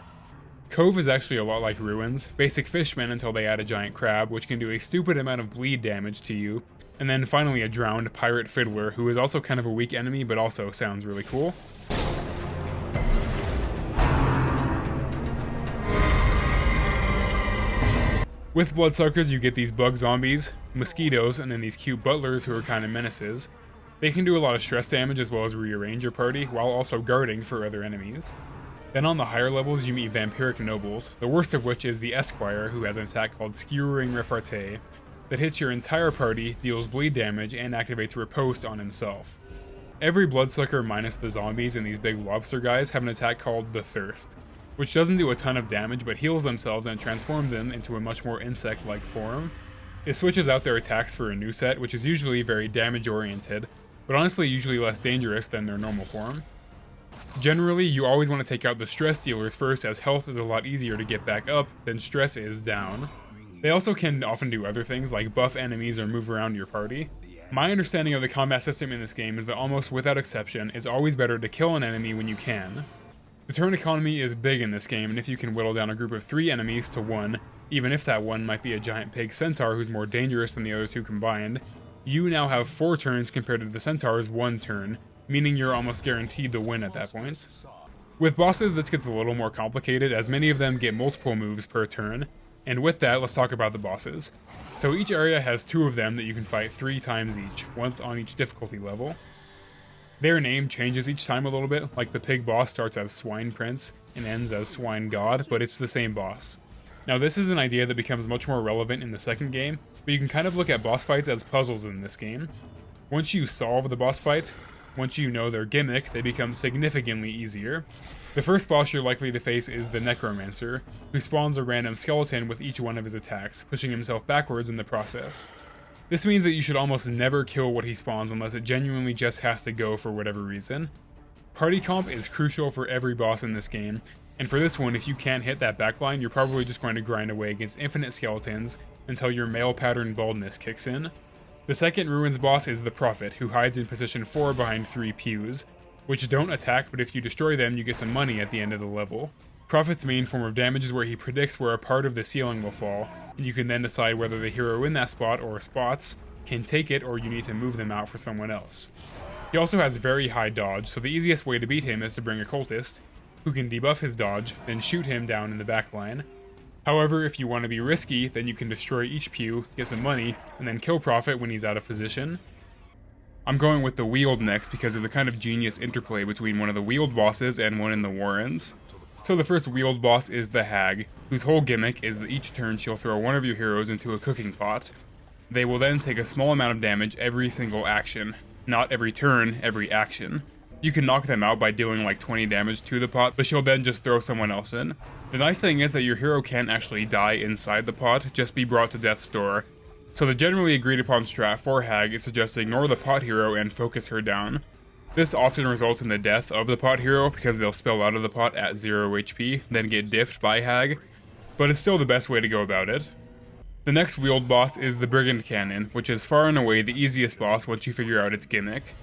Cove is actually a lot like Ruins, basic fishmen until they add a giant crab, which can do a stupid amount of bleed damage to you, and then finally a drowned pirate fiddler, who is also kind of a weak enemy but also sounds really cool. With bloodsuckers you get these bug zombies, mosquitoes, and then these cute butlers who are kind of menaces. They can do a lot of stress damage as well as rearrange your party, while also guarding for other enemies. Then on the higher levels you meet vampiric nobles, the worst of which is the Esquire, who has an attack called Skewering Repartee, that hits your entire party, deals bleed damage, and activates Riposte on himself. Every bloodsucker minus the zombies and these big lobster guys have an attack called the Thirst, which doesn't do a ton of damage but heals themselves and transforms them into a much more insect-like form. It switches out their attacks for a new set, which is usually very damage-oriented, but honestly usually less dangerous than their normal form. Generally, you always want to take out the stress dealers first, as health is a lot easier to get back up than stress is down. They also can often do other things like buff enemies or move around your party. My understanding of the combat system in this game is that almost without exception, it's always better to kill an enemy when you can. The turn economy is big in this game, and if you can whittle down a group of 3 enemies to 1, even if that one might be a giant pig centaur who's more dangerous than the other 2 combined, you now have 4 turns compared to the centaur's 1 turn, meaning you're almost guaranteed the win at that point. With bosses, this gets a little more complicated, as many of them get multiple moves per turn, and with that, let's talk about the bosses. So each area has 2 of them that you can fight 3 times each, once on each difficulty level. Their name changes each time a little bit, like the pig boss starts as Swine Prince and ends as Swine God, but it's the same boss. Now this is an idea that becomes much more relevant in the second game, but you can kind of look at boss fights as puzzles in this game. Once you solve the boss fight, Once you know their gimmick, they become significantly easier. The first boss you're likely to face is the Necromancer, who spawns a random skeleton with each one of his attacks, pushing himself backwards in the process. This means that you should almost never kill what he spawns unless it genuinely just has to go for whatever reason. Party comp is crucial for every boss in this game, and for this one, if you can't hit that backline, you're probably just going to grind away against infinite skeletons until your male pattern baldness kicks in. The second Ruins boss is the Prophet, who hides in position 4 behind 3 pews, which don't attack, but if you destroy them, you get some money at the end of the level. Prophet's main form of damage is where he predicts where a part of the ceiling will fall, and you can then decide whether the hero in that spot, or spots, can take it or you need to move them out for someone else. He also has very high dodge, so the easiest way to beat him is to bring a cultist, who can debuff his dodge, then shoot him down in the backline. However, if you want to be risky, then you can destroy each pew, get some money, and then kill Prophet when he's out of position. I'm going with the Wheeled next because there's a kind of genius interplay between one of the Wheeled bosses and one in the Warrens. So the first Wheeled boss is the Hag, whose whole gimmick is that each turn she'll throw one of your heroes into a cooking pot. They will then take a small amount of damage every single action. Not every turn, every action. You can knock them out by dealing like 20 damage to the pot, but she'll then just throw someone else in. The nice thing is that your hero can't actually die inside the pot, just be brought to death's door. So the generally agreed upon strat for Hag is to just ignore the pot hero and focus her down. This often results in the death of the pot hero because they'll spill out of the pot at 0 HP, then get diffed by Hag, but it's still the best way to go about it. The next wheeled boss is the Brigand Cannon, which is far and away the easiest boss once you figure out its gimmick.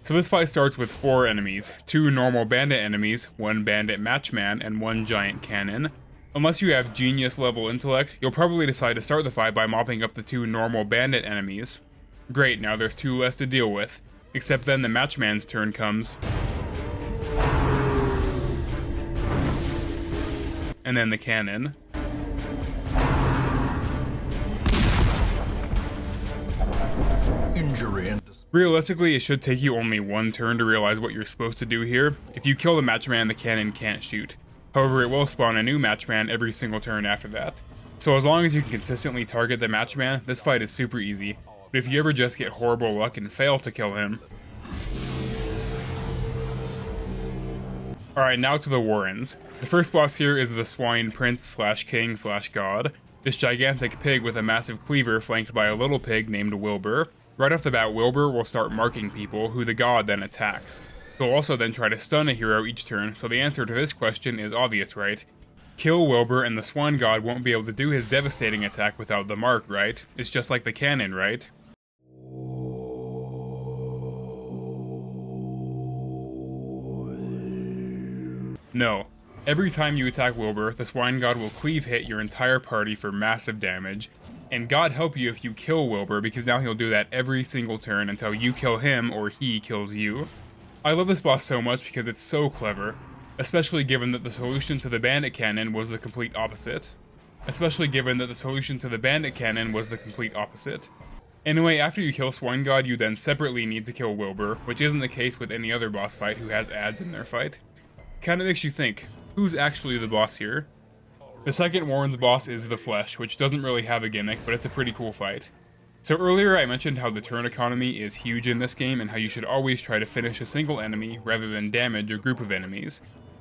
So this fight starts with 4 enemies, 2 normal bandit enemies, 1 bandit matchman, and 1 giant cannon. Unless you have genius level intellect, you'll probably decide to start the fight by mopping up the 2 normal bandit enemies. Great, now there's 2 less to deal with, except then the matchman's turn comes. And then the cannon. Injury and Realistically, it should take you only 1 turn to realize what you're supposed to do here. If you kill the matchman, the cannon can't shoot. However, it will spawn a new matchman every single turn after that. So as long as you can consistently target the matchman, this fight is super easy. But if you ever just get horrible luck and fail to kill him... Alright, now to the Warrens. The first boss here is the Swine Prince slash King slash God. This gigantic pig with a massive cleaver flanked by a little pig named Wilbur. Right off the bat, Wilbur will start marking people, who the god then attacks. He'll also then try to stun a hero each turn, so the answer to this question is obvious, right? Kill Wilbur and the Swine God won't be able to do his devastating attack without the mark, right? It's just like the cannon, right? No. Every time you attack Wilbur, the Swine God will cleave hit your entire party for massive damage, and God help you if you kill Wilbur, because now he'll do that every single turn until you kill him or he kills you. I love this boss so much because it's so clever, especially given that the solution to the bandit cannon was the complete opposite. Anyway, after you kill Swine God, you then separately need to kill Wilbur, which isn't the case with any other boss fight who has ads in their fight. Kinda makes you think, who's actually the boss here? The second Warren's boss is the Flesh, which doesn't really have a gimmick, but it's a pretty cool fight. So earlier I mentioned how the turn economy is huge in this game and how you should always try to finish a single enemy rather than damage a group of enemies.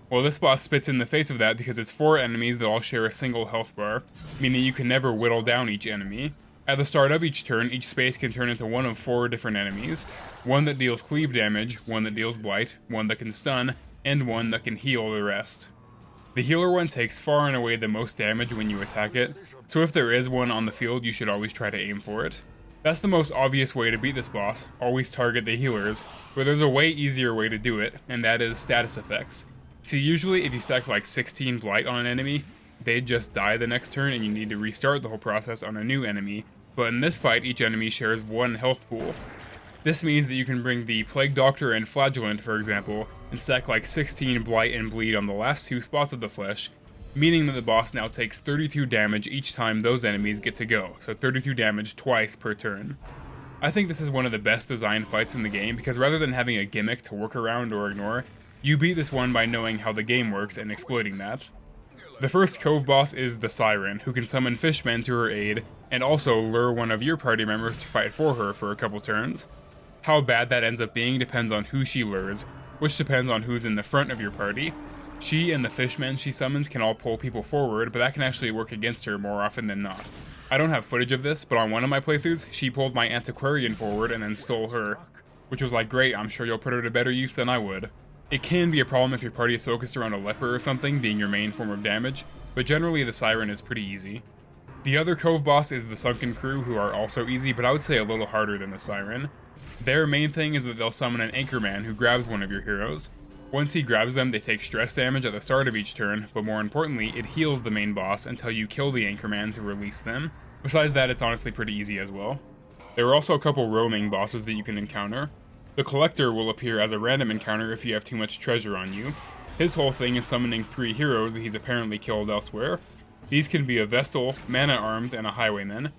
Well, this boss spits in the face of that because it's 4 enemies that all share a single health bar, meaning you can never whittle down each enemy. At the start of each turn, each space can turn into one of 4 different enemies. One that deals cleave damage, one that deals blight, one that can stun, and one that can heal the rest. The healer one takes far and away the most damage when you attack it, so if there is one on the field, you should always try to aim for it. That's the most obvious way to beat this boss, always target the healers, but there's a way easier way to do it, and that is status effects. See, usually if you stack like 16 blight on an enemy, they'd just die the next turn and you need to restart the whole process on a new enemy, but in this fight each enemy shares 1 health pool. This means that you can bring the Plague Doctor and Flagellant, for example, and stack like 16 blight and bleed on the last 2 spots of the flesh, meaning that the boss now takes 32 damage each time those enemies get to go, so 32 damage twice per turn. I think this is one of the best designed fights in the game because rather than having a gimmick to work around or ignore, you beat this one by knowing how the game works and exploiting that. The first Cove boss is the Siren, who can summon fishmen to her aid, and also lure one of your party members to fight for her for a couple turns. How bad that ends up being depends on who she lures, which depends on who's in the front of your party. She and the fishmen she summons can all pull people forward, but that can actually work against her more often than not. I don't have footage of this, but on one of my playthroughs, she pulled my antiquarian forward and then stole her, which was like, great, I'm sure you'll put her to better use than I would. It can be a problem if your party is focused around a leper or something being your main form of damage, but generally the siren is pretty easy. The other cove boss is the sunken crew, who are also easy, but I would say a little harder than the siren. Their main thing is that they'll summon an anchorman who grabs one of your heroes. Once he grabs them, they take stress damage at the start of each turn, but more importantly, it heals the main boss until you kill the anchorman to release them. Besides that, it's honestly pretty easy as well. There are also a couple roaming bosses that you can encounter. The Collector will appear as a random encounter if you have too much treasure on you. His whole thing is summoning 3 heroes that he's apparently killed elsewhere. These can be a Vestal, Man-at-Arms, and a Highwayman.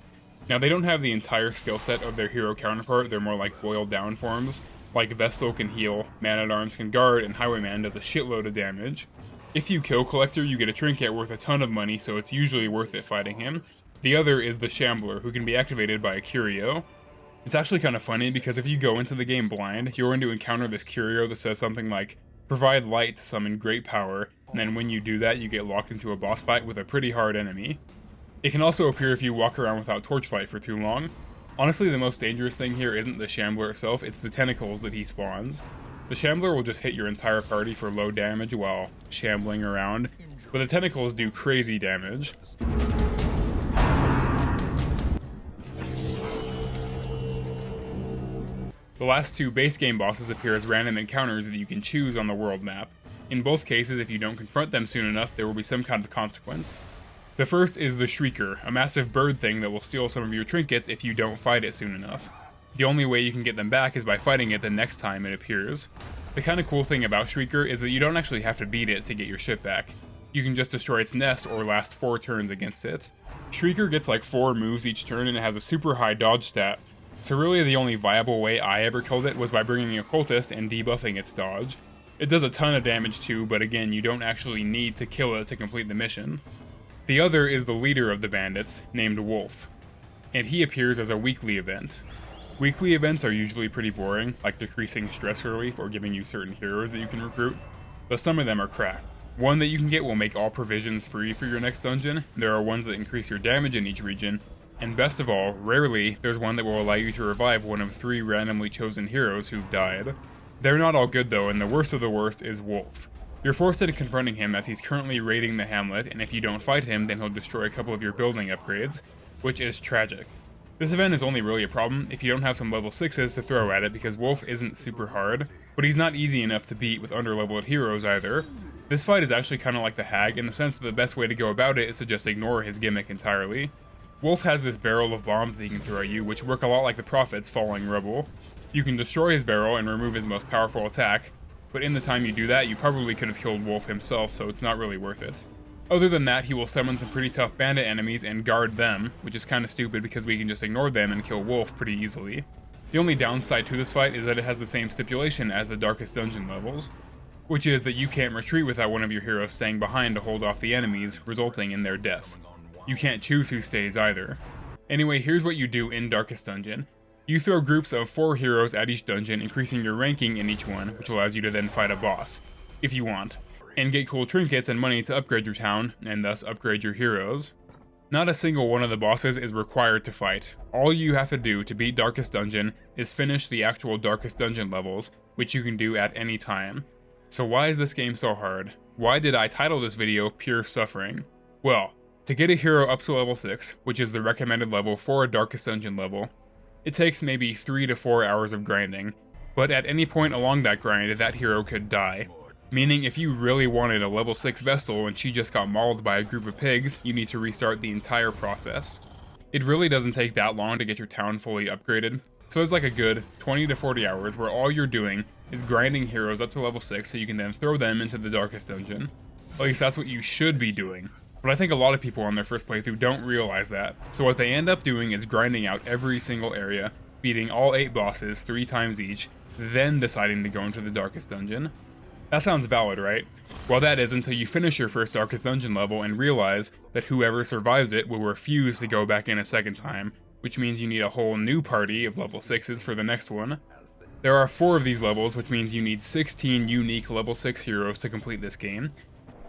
Now, they don't have the entire skill set of their hero counterpart, they're more like boiled down forms. Like Vestal can heal, Man-at-Arms can guard, and Highwayman does a shitload of damage. If you kill Collector, you get a trinket worth a ton of money, so it's usually worth it fighting him. The other is the Shambler, who can be activated by a curio. It's actually kind of funny because if you go into the game blind, you're going to encounter this curio that says something like, provide light to summon great power, and then when you do that, you get locked into a boss fight with a pretty hard enemy. It can also appear if you walk around without torchlight for too long. Honestly, the most dangerous thing here isn't the Shambler itself, it's the tentacles that he spawns. The Shambler will just hit your entire party for low damage while shambling around, but the tentacles do crazy damage. The last 2 base game bosses appear as random encounters that you can choose on the world map. In both cases, if you don't confront them soon enough, there will be some kind of consequence. The first is the Shrieker, a massive bird thing that will steal some of your trinkets if you don't fight it soon enough. The only way you can get them back is by fighting it the next time it appears. The kind of cool thing about Shrieker is that you don't actually have to beat it to get your shit back. You can just destroy its nest or last 4 turns against it. Shrieker gets like 4 moves each turn and it has a super high dodge stat, so really the only viable way I ever killed it was by bringing a cultist and debuffing its dodge. It does a ton of damage too, but again, you don't actually need to kill it to complete the mission. The other is the leader of the bandits, named Wolf, and he appears as a weekly event. Weekly events are usually pretty boring, like decreasing stress relief or giving you certain heroes that you can recruit, but some of them are crap. One that you can get will make all provisions free for your next dungeon, there are ones that increase your damage in each region, and best of all, rarely, there's one that will allow you to revive one of 3 randomly chosen heroes who've died. They're not all good though, and the worst of the worst is Wolf. You're forced into confronting him as he's currently raiding the hamlet, and if you don't fight him, then he'll destroy a couple of your building upgrades, which is tragic. This event is only really a problem if you don't have some level 6s to throw at it because Wolf isn't super hard, but he's not easy enough to beat with under-leveled heroes either. This fight is actually kind of like the Hag in the sense that the best way to go about it is to just ignore his gimmick entirely. Wolf has this barrel of bombs that he can throw at you, which work a lot like the Prophet's falling rubble. You can destroy his barrel and remove his most powerful attack, but in the time you do that, you probably could have killed Wolf himself, so it's not really worth it. Other than that, he will summon some pretty tough bandit enemies and guard them, which is kinda stupid because we can just ignore them and kill Wolf pretty easily. The only downside to this fight is that it has the same stipulation as the Darkest Dungeon levels, which is that you can't retreat without one of your heroes staying behind to hold off the enemies, resulting in their death. You can't choose who stays either. Anyway, here's what you do in Darkest Dungeon. You throw groups of 4 heroes at each dungeon, increasing your ranking in each one, which allows you to then fight a boss, if you want, and get cool trinkets and money to upgrade your town, and thus upgrade your heroes. Not a single one of the bosses is required to fight. All you have to do to beat Darkest Dungeon is finish the actual Darkest Dungeon levels, which you can do at any time. So why is this game so hard? Why did I title this video Pure Suffering? Well, to get a hero up to level 6, which is the recommended level for a Darkest Dungeon level, it takes maybe 3 to 4 hours of grinding, but at any point along that grind, that hero could die. Meaning if you really wanted a level 6 Vestal and she just got mauled by a group of pigs, you need to restart the entire process. It really doesn't take that long to get your town fully upgraded, so it's like a good 20 to 40 hours where all you're doing is grinding heroes up to level 6 so you can then throw them into the Darkest Dungeon. At least that's what you should be doing. But I think a lot of people on their first playthrough don't realize that, so what they end up doing is grinding out every single area, beating all 8 bosses 3 times each, then deciding to go into the Darkest Dungeon. That sounds valid, right? Well, that is until you finish your first Darkest Dungeon level and realize that whoever survives it will refuse to go back in a second time, which means you need a whole new party of level 6s for the next one. There are 4 of these levels, which means you need 16 unique level 6 heroes to complete this game.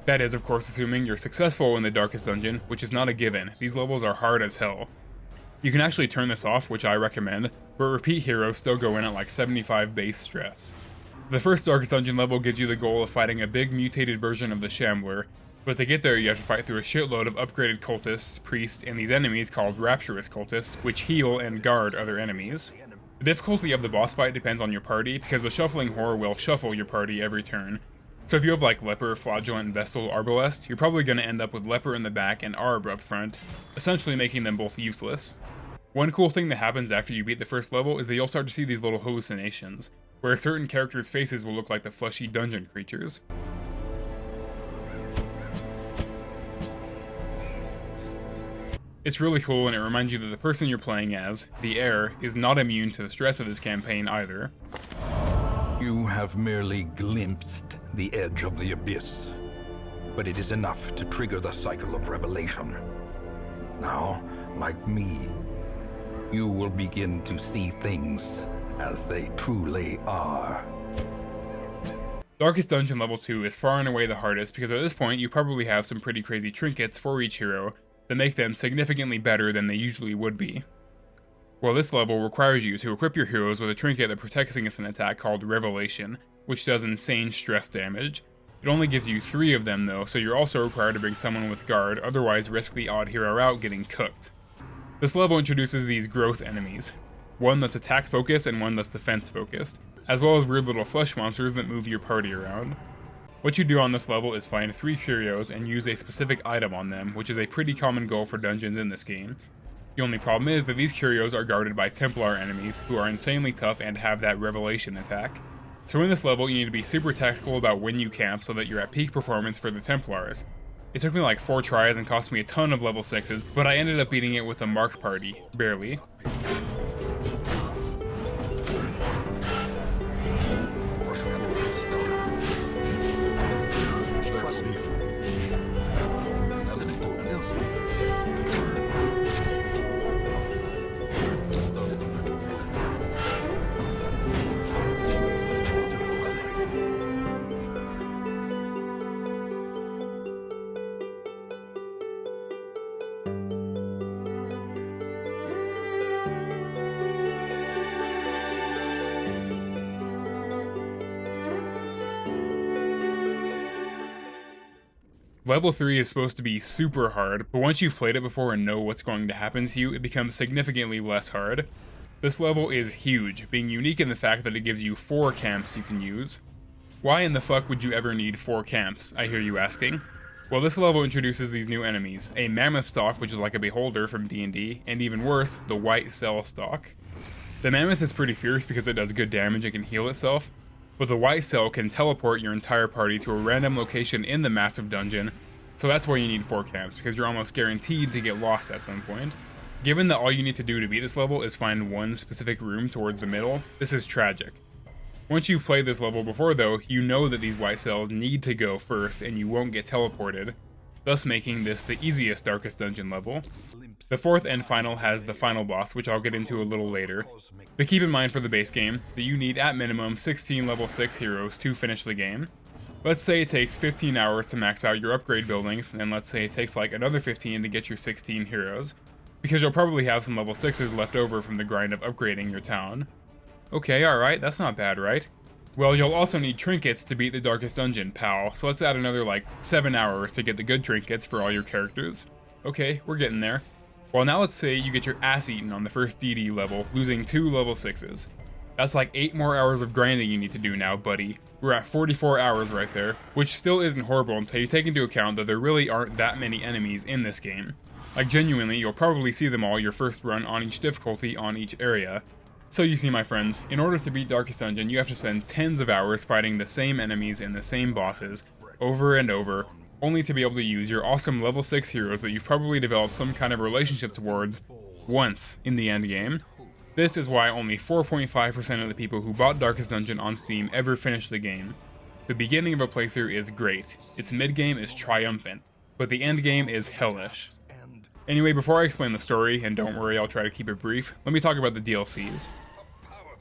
That is, of course, assuming you're successful in the Darkest Dungeon, which is not a given. These levels are hard as hell. You can actually turn this off, which I recommend, but repeat heroes still go in at like 75 base stress. The first Darkest Dungeon level gives you the goal of fighting a big mutated version of the Shambler, but to get there you have to fight through a shitload of upgraded cultists, priests, and these enemies called Rapturous cultists, which heal and guard other enemies. The difficulty of the boss fight depends on your party, because the Shuffling Whore will shuffle your party every turn. So if you have like Leper, Flagellant, Vestal, Arbalest, you're probably going to end up with Leper in the back and Arb up front, essentially making them both useless. One cool thing that happens after you beat the first level is that you'll start to see these little hallucinations, where certain characters' faces will look like the fleshy dungeon creatures. It's really cool, and it reminds you that the person you're playing as, the heir, is not immune to the stress of this campaign either. You have merely glimpsed the edge of the abyss, but it is enough to trigger the cycle of revelation. Now, like me, you will begin to see things as they truly are. Darkest Dungeon Level 2 is far and away the hardest because at this point you probably have some pretty crazy trinkets for each hero that make them significantly better than they usually would be. Well, this level requires you to equip your heroes with a trinket that protects against an attack called Revelation, which does insane stress damage. It only gives you 3 of them though, so you're also required to bring someone with guard, otherwise risk the odd hero out getting cooked. This level introduces these growth enemies, one that's attack focused and one that's defense focused, as well as weird little flesh monsters that move your party around. What you do on this level is find 3 curios and use a specific item on them, which is a pretty common goal for dungeons in this game. The only problem is that these curios are guarded by Templar enemies, who are insanely tough and have that revelation attack. So in this level you need to be super tactical about when you camp so that you're at peak performance for the Templars. It took me like 4 tries and cost me a ton of level 6s, but I ended up beating it with a Mark party, barely. Level 3 is supposed to be super hard, but once you've played it before and know what's going to happen to you, it becomes significantly less hard. This level is huge, being unique in the fact that it gives you 4 camps you can use. Why in the fuck would you ever need 4 camps, I hear you asking? Well, this level introduces these new enemies, a Mammoth Stalk, which is like a Beholder from D&D, and even worse, the White Cell Stalk. The Mammoth is pretty fierce because it does good damage and can heal itself, but the White Cell can teleport your entire party to a random location in the massive dungeon, so that's why you need 4 camps, because you're almost guaranteed to get lost at some point. Given that all you need to do to beat this level is find one specific room towards the middle, this is tragic. Once you've played this level before though, you know that these White Cells need to go first and you won't get teleported, thus making this the easiest Darkest Dungeon level. The 4th and final has the final boss, which I'll get into a little later. But keep in mind for the base game that you need at minimum 16 level 6 heroes to finish the game. Let's say it takes 15 hours to max out your upgrade buildings, and let's say it takes like another 15 to get your 16 heroes, because you'll probably have some level 6s left over from the grind of upgrading your town. Okay, alright, that's not bad, right? Well, you'll also need trinkets to beat the Darkest Dungeon, pal, so let's add another like 7 hours to get the good trinkets for all your characters. Okay, we're getting there. Well, now let's say you get your ass eaten on the first DD level, losing 2 level 6s. That's like 8 more hours of grinding you need to do now, buddy. We're at 44 hours right there, which still isn't horrible until you take into account that there really aren't that many enemies in this game. Like genuinely, you'll probably see them all your first run on each difficulty on each area. So you see my friends, in order to beat Darkest Dungeon, you have to spend tens of hours fighting the same enemies and the same bosses, over and over, only to be able to use your awesome level 6 heroes that you've probably developed some kind of relationship towards once in the endgame. This is why only 4.5% of the people who bought Darkest Dungeon on Steam ever finished the game. The beginning of a playthrough is great, its mid-game is triumphant, but the endgame is hellish. Anyway, before I explain the story, and don't worry, I'll try to keep it brief, let me talk about the DLCs.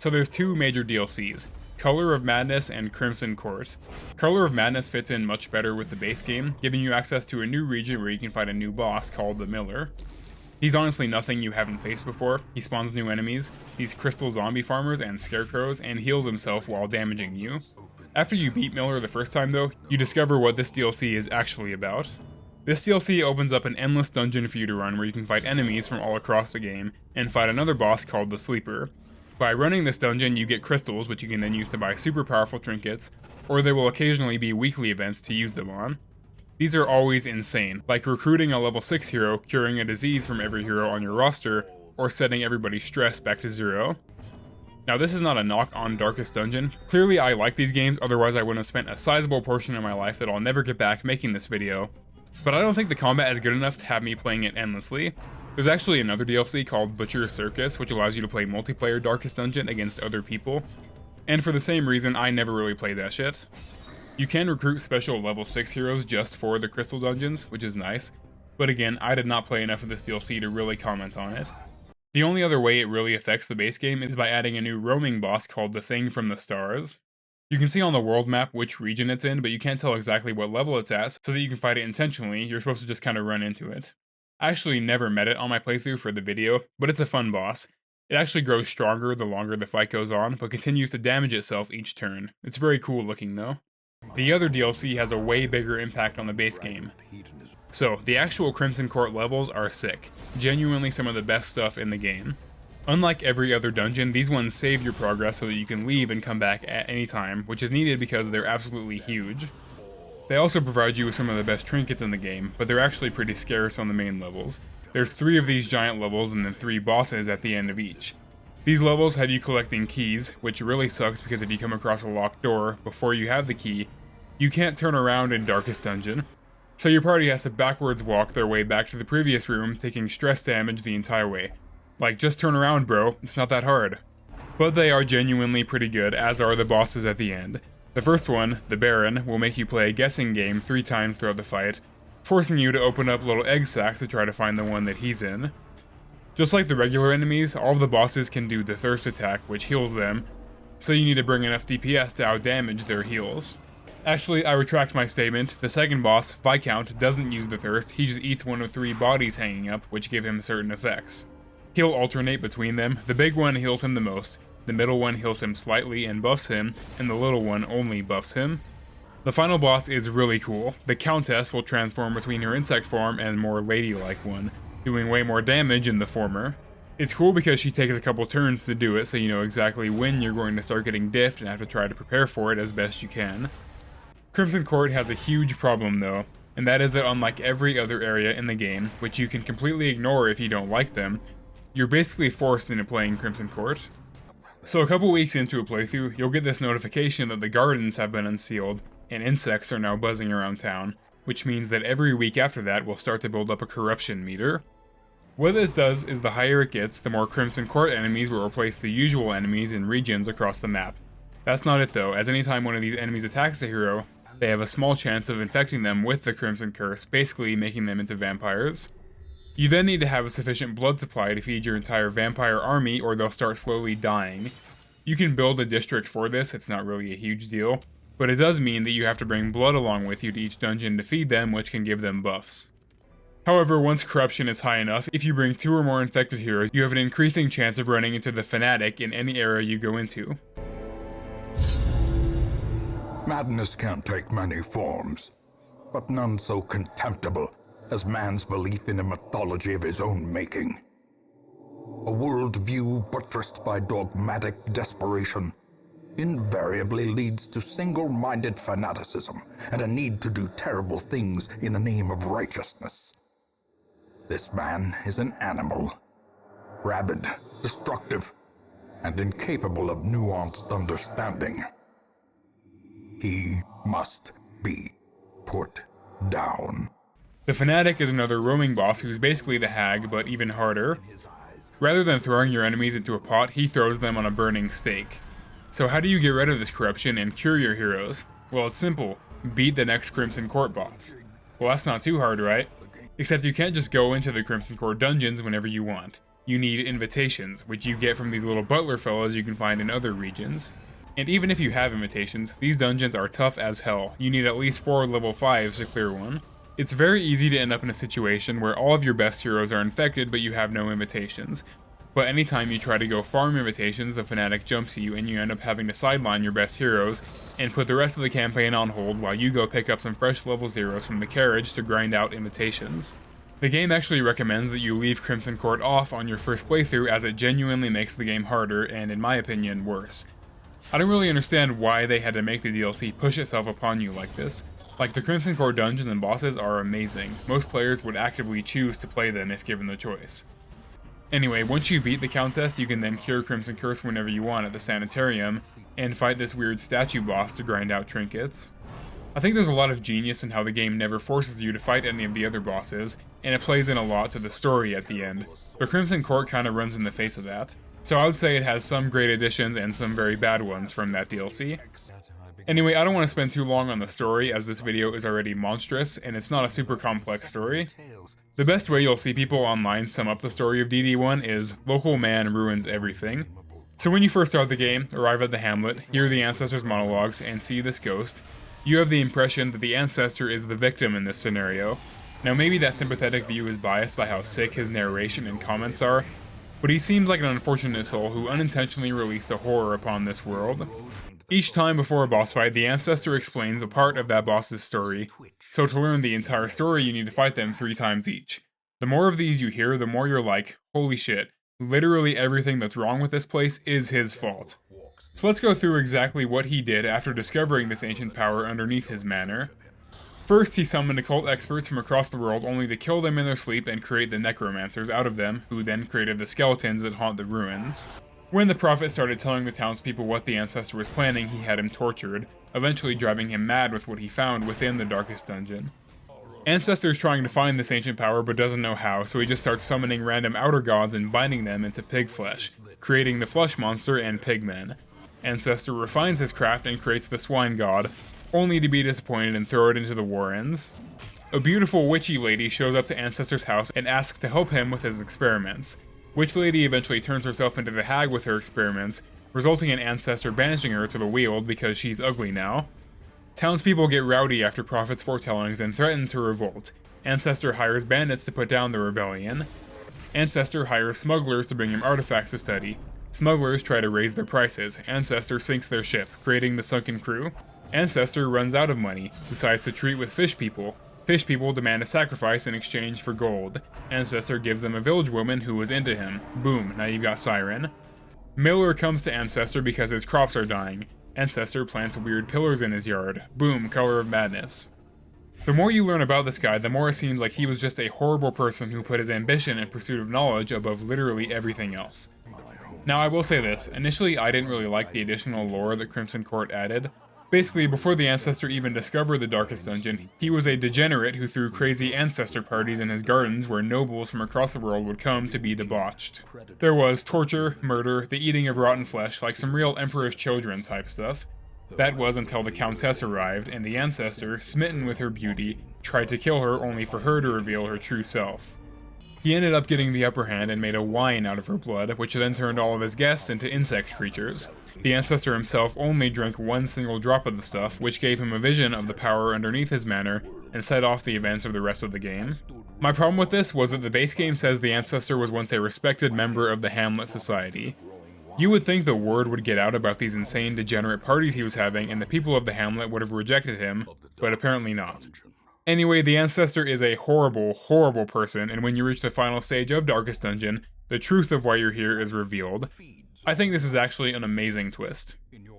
So there's two major DLCs, Color of Madness and Crimson Court. Color of Madness fits in much better with the base game, giving you access to a new region where you can fight a new boss called the Miller. He's honestly nothing you haven't faced before. He spawns new enemies, these crystal zombie farmers and scarecrows, and heals himself while damaging you. After you beat Miller the first time though, you discover what this DLC is actually about. This DLC opens up an endless dungeon for you to run where you can fight enemies from all across the game, and fight another boss called the Sleeper. By running this dungeon, you get crystals, which you can then use to buy super powerful trinkets, or there will occasionally be weekly events to use them on. These are always insane, like recruiting a level 6 hero, curing a disease from every hero on your roster, or setting everybody's stress back to 0. Now this is not a knock on Darkest Dungeon. Clearly I like these games, otherwise I wouldn't have spent a sizable portion of my life that I'll never get back making this video. But I don't think the combat is good enough to have me playing it endlessly. There's actually another DLC called Butcher's Circus, which allows you to play multiplayer Darkest Dungeon against other people. And for the same reason, I never really played that shit. You can recruit special level 6 heroes just for the Crystal Dungeons, which is nice. But again, I did not play enough of this DLC to really comment on it. The only other way it really affects the base game is by adding a new roaming boss called the Thing from the Stars. You can see on the world map which region it's in, but you can't tell exactly what level it's at, so that you can fight it intentionally. You're supposed to just kind of run into it. I actually never met it on my playthrough for the video, but it's a fun boss. It actually grows stronger the longer the fight goes on, but continues to damage itself each turn. It's very cool looking though. The other DLC has a way bigger impact on the base game. So, the actual Crimson Court levels are sick. Genuinely some of the best stuff in the game. Unlike every other dungeon, these ones save your progress so that you can leave and come back at any time, which is needed because they're absolutely huge. They also provide you with some of the best trinkets in the game, but they're actually pretty scarce on the main levels. There's 3 of these giant levels and then 3 bosses at the end of each. These levels have you collecting keys, which really sucks because if you come across a locked door before you have the key, you can't turn around in Darkest Dungeon. So your party has to backwards walk their way back to the previous room, taking stress damage the entire way. Like, just turn around bro, it's not that hard. But they are genuinely pretty good, as are the bosses at the end. The first one, the Baron, will make you play a guessing game 3 times throughout the fight, forcing you to open up little egg sacs to try to find the one that he's in. Just like the regular enemies, all of the bosses can do the Thirst attack, which heals them, so you need to bring enough DPS to outdamage their heals. Actually, I retract my statement. The second boss, Viscount, doesn't use the Thirst, he just eats one of 3 bodies hanging up, which give him certain effects. He'll alternate between them. The big one heals him the most, the middle one heals him slightly and buffs him, and the little one only buffs him. The final boss is really cool. The Countess will transform between her insect form and more ladylike one, doing way more damage in the former. It's cool because she takes a couple turns to do it, so you know exactly when you're going to start getting diffed and have to try to prepare for it as best you can. Crimson Court has a huge problem though, and that is that unlike every other area in the game, which you can completely ignore if you don't like them, you're basically forced into playing Crimson Court. So a couple weeks into a playthrough, you'll get this notification that the gardens have been unsealed, and insects are now buzzing around town, which means that every week after that will start to build up a corruption meter. What this does is the higher it gets, the more Crimson Court enemies will replace the usual enemies in regions across the map. That's not it though, as anytime one of these enemies attacks a hero, they have a small chance of infecting them with the Crimson Curse, basically making them into vampires. You then need to have a sufficient blood supply to feed your entire vampire army or they'll start slowly dying. You can build a district for this, it's not really a huge deal, but it does mean that you have to bring blood along with you to each dungeon to feed them, which can give them buffs. However, once corruption is high enough, if you bring 2 or more infected heroes, you have an increasing chance of running into the Fanatic in any area you go into. Madness can take many forms, but none so contemptible as man's belief in a mythology of his own making. A worldview buttressed by dogmatic desperation invariably leads to single-minded fanaticism and a need to do terrible things in the name of righteousness. This man is an animal, rabid, destructive, and incapable of nuanced understanding. He must be put down. The Fanatic is another roaming boss who's basically the Hag, but even harder. Rather than throwing your enemies into a pot, he throws them on a burning stake. So how do you get rid of this corruption and cure your heroes? Well, it's simple. Beat the next Crimson Court boss. Well, that's not too hard, right? Except you can't just go into the Crimson Court dungeons whenever you want. you need invitations, which you get from these little butler fellows you can find in other regions. And even if you have invitations, these dungeons are tough as hell. You need at least 4 level 5s to clear one. It's very easy to end up in a situation where all of your best heroes are infected but you have no invitations. But anytime you try to go farm invitations, the fanatic jumps you and you end up having to sideline your best heroes and put the rest of the campaign on hold while you go pick up some fresh level 0s from the carriage to grind out invitations. The game actually recommends that you leave Crimson Court off on your first playthrough as it genuinely makes the game harder and, in my opinion, worse. I don't really understand why they had to make the DLC push itself upon you like this. Like, the Crimson Court dungeons and bosses are amazing. Most players would actively choose to play them if given the choice. Anyway, once you beat the Countess, you can then cure Crimson Curse whenever you want at the Sanitarium, and fight this weird statue boss to grind out trinkets. I think there's a lot of genius in how the game never forces you to fight any of the other bosses, and it plays in a lot to the story at the end, but Crimson Court kinda runs in the face of that. So I would say it has some great additions and some very bad ones from that DLC. Anyway, I don't want to spend too long on the story as this video is already monstrous and it's not a super complex story. The best way you'll see people online sum up the story of DD1 is local man ruins everything. So when you first start the game, arrive at the hamlet, hear the ancestor's monologues, and see this ghost, you have the impression that the ancestor is the victim in this scenario. Now maybe that sympathetic view is biased by how sick his narration and comments are, but he seems like an unfortunate soul who unintentionally released a horror upon this world. Each time before a boss fight, the ancestor explains a part of that boss's story, so to learn the entire story you need to fight them 3 times each. The more of these you hear, the more you're like, holy shit, literally everything that's wrong with this place is his fault. So let's go through exactly what he did after discovering this ancient power underneath his manor. First, he summoned occult experts from across the world only to kill them in their sleep and create the necromancers out of them, who then created the skeletons that haunt the ruins. When the prophet started telling the townspeople what the ancestor was planning, he had him tortured, eventually driving him mad with what he found within the darkest dungeon. Ancestor's trying to find this ancient power but doesn't know how, so he just starts summoning random outer gods and binding them into pig flesh, creating the flesh monster and pigmen. Ancestor refines his craft and creates the swine god, only to be disappointed and throw it into the Warrens. A beautiful witchy lady shows up to Ancestor's house and asks to help him with his experiments. Witch Lady eventually turns herself into the hag with her experiments, resulting in Ancestor banishing her to the Weald because she's ugly now. Townspeople get rowdy after Prophet's foretellings and threaten to revolt. Ancestor hires bandits to put down the rebellion. Ancestor hires smugglers to bring him artifacts to study. Smugglers try to raise their prices. Ancestor sinks their ship, creating the Sunken Crew. Ancestor runs out of money, decides to treat with fish people. Fish people demand a sacrifice in exchange for gold. Ancestor gives them a village woman who was into him. Boom, now you've got Siren. Miller comes to Ancestor because his crops are dying. Ancestor plants weird pillars in his yard. Boom, Color of Madness. The more you learn about this guy, the more it seems like he was just a horrible person who put his ambition and pursuit of knowledge above literally everything else. Now I will say this, initially I didn't really like the additional lore that Crimson Court added. Basically, before the Ancestor even discovered the Darkest Dungeon, he was a degenerate who threw crazy Ancestor parties in his gardens where nobles from across the world would come to be debauched. There was torture, murder, the eating of rotten flesh, like some real Emperor's Children type stuff. That was until the Countess arrived, and the Ancestor, smitten with her beauty, tried to kill her only for her to reveal her true self. He ended up getting the upper hand and made a wine out of her blood, which then turned all of his guests into insect creatures. The Ancestor himself only drank 1 single drop of the stuff, which gave him a vision of the power underneath his manor and set off the events of the rest of the game. My problem with this was that the base game says the Ancestor was once a respected member of the Hamlet Society. You would think the word would get out about these insane degenerate parties he was having and the people of the Hamlet would have rejected him, but apparently not. Anyway, the Ancestor is a horrible, horrible person, and when you reach the final stage of Darkest Dungeon, the truth of why you're here is revealed. I think this is actually an amazing twist.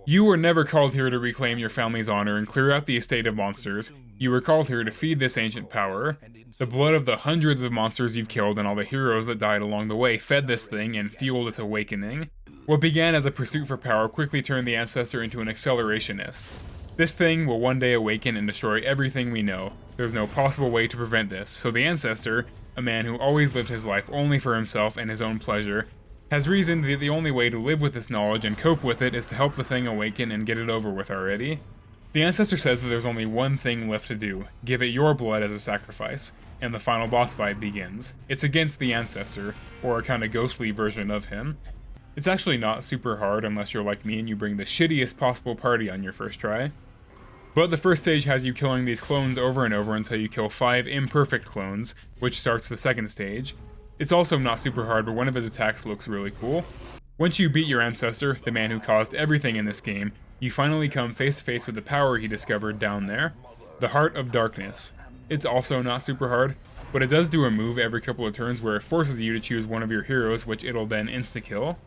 You were never called here to reclaim your family's honor and clear out the estate of monsters. You were called here to feed this ancient power. The blood of the hundreds of monsters you've killed and all the heroes that died along the way fed this thing and fueled its awakening. What began as a pursuit for power quickly turned the Ancestor into an accelerationist. This thing will one day awaken and destroy everything we know. There's no possible way to prevent this, so the Ancestor, a man who always lived his life only for himself and his own pleasure, has reasoned that the only way to live with this knowledge and cope with it is to help the thing awaken and get it over with already. The Ancestor says that there's only one thing left to do: give it your blood as a sacrifice. and the final boss fight begins. It's against the Ancestor, or a kind of ghostly version of him. It's actually not super hard unless you're like me and you bring the shittiest possible party on your first try. But the first stage has you killing these clones over and over until you kill 5 imperfect clones, which starts the second stage. It's also not super hard, but one of his attacks looks really cool. Once you beat your Ancestor, the man who caused everything in this game, you finally come face to face with the power he discovered down there, the Heart of Darkness. It's also not super hard, but it does do a move every couple of turns where it forces you to choose one of your heroes, which it'll then insta-kill.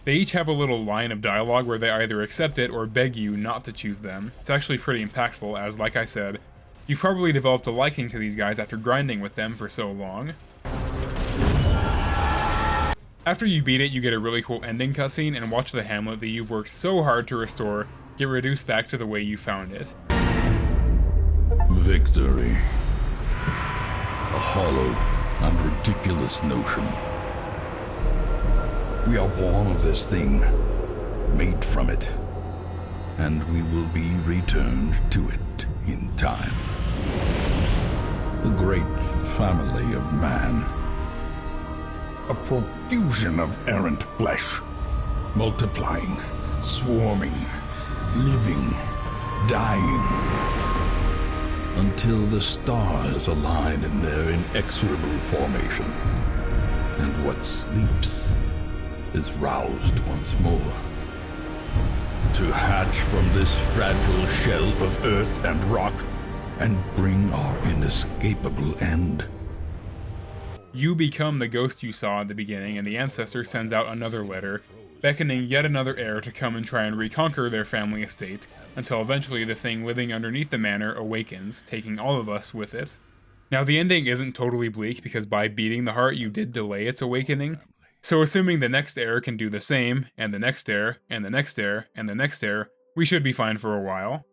They each have a little line of dialogue where they either accept it or beg you not to choose them. It's actually pretty impactful as, like I said, you've probably developed a liking to these guys after grinding with them for so long. After you beat it, you get a really cool ending cutscene and watch the hamlet that you've worked so hard to restore get reduced back to the way you found it. Victory. A hollow and ridiculous notion. We are born of this thing, made from it, and we will be returned to it in time. The great family of man. A profusion of errant flesh, multiplying, swarming, living, dying, until the stars align in their inexorable formation, and what sleeps is roused once more. To hatch from this fragile shell of earth and rock, and bring our inescapable end. You become the ghost you saw at the beginning, and the Ancestor sends out another letter, beckoning yet another heir to come and try and reconquer their family estate, until eventually the thing living underneath the manor awakens, taking all of us with it. Now the ending isn't totally bleak, because by beating the heart you did delay its awakening, so assuming the next heir can do the same, and the next heir, and the next heir, and the next heir, we should be fine for a while.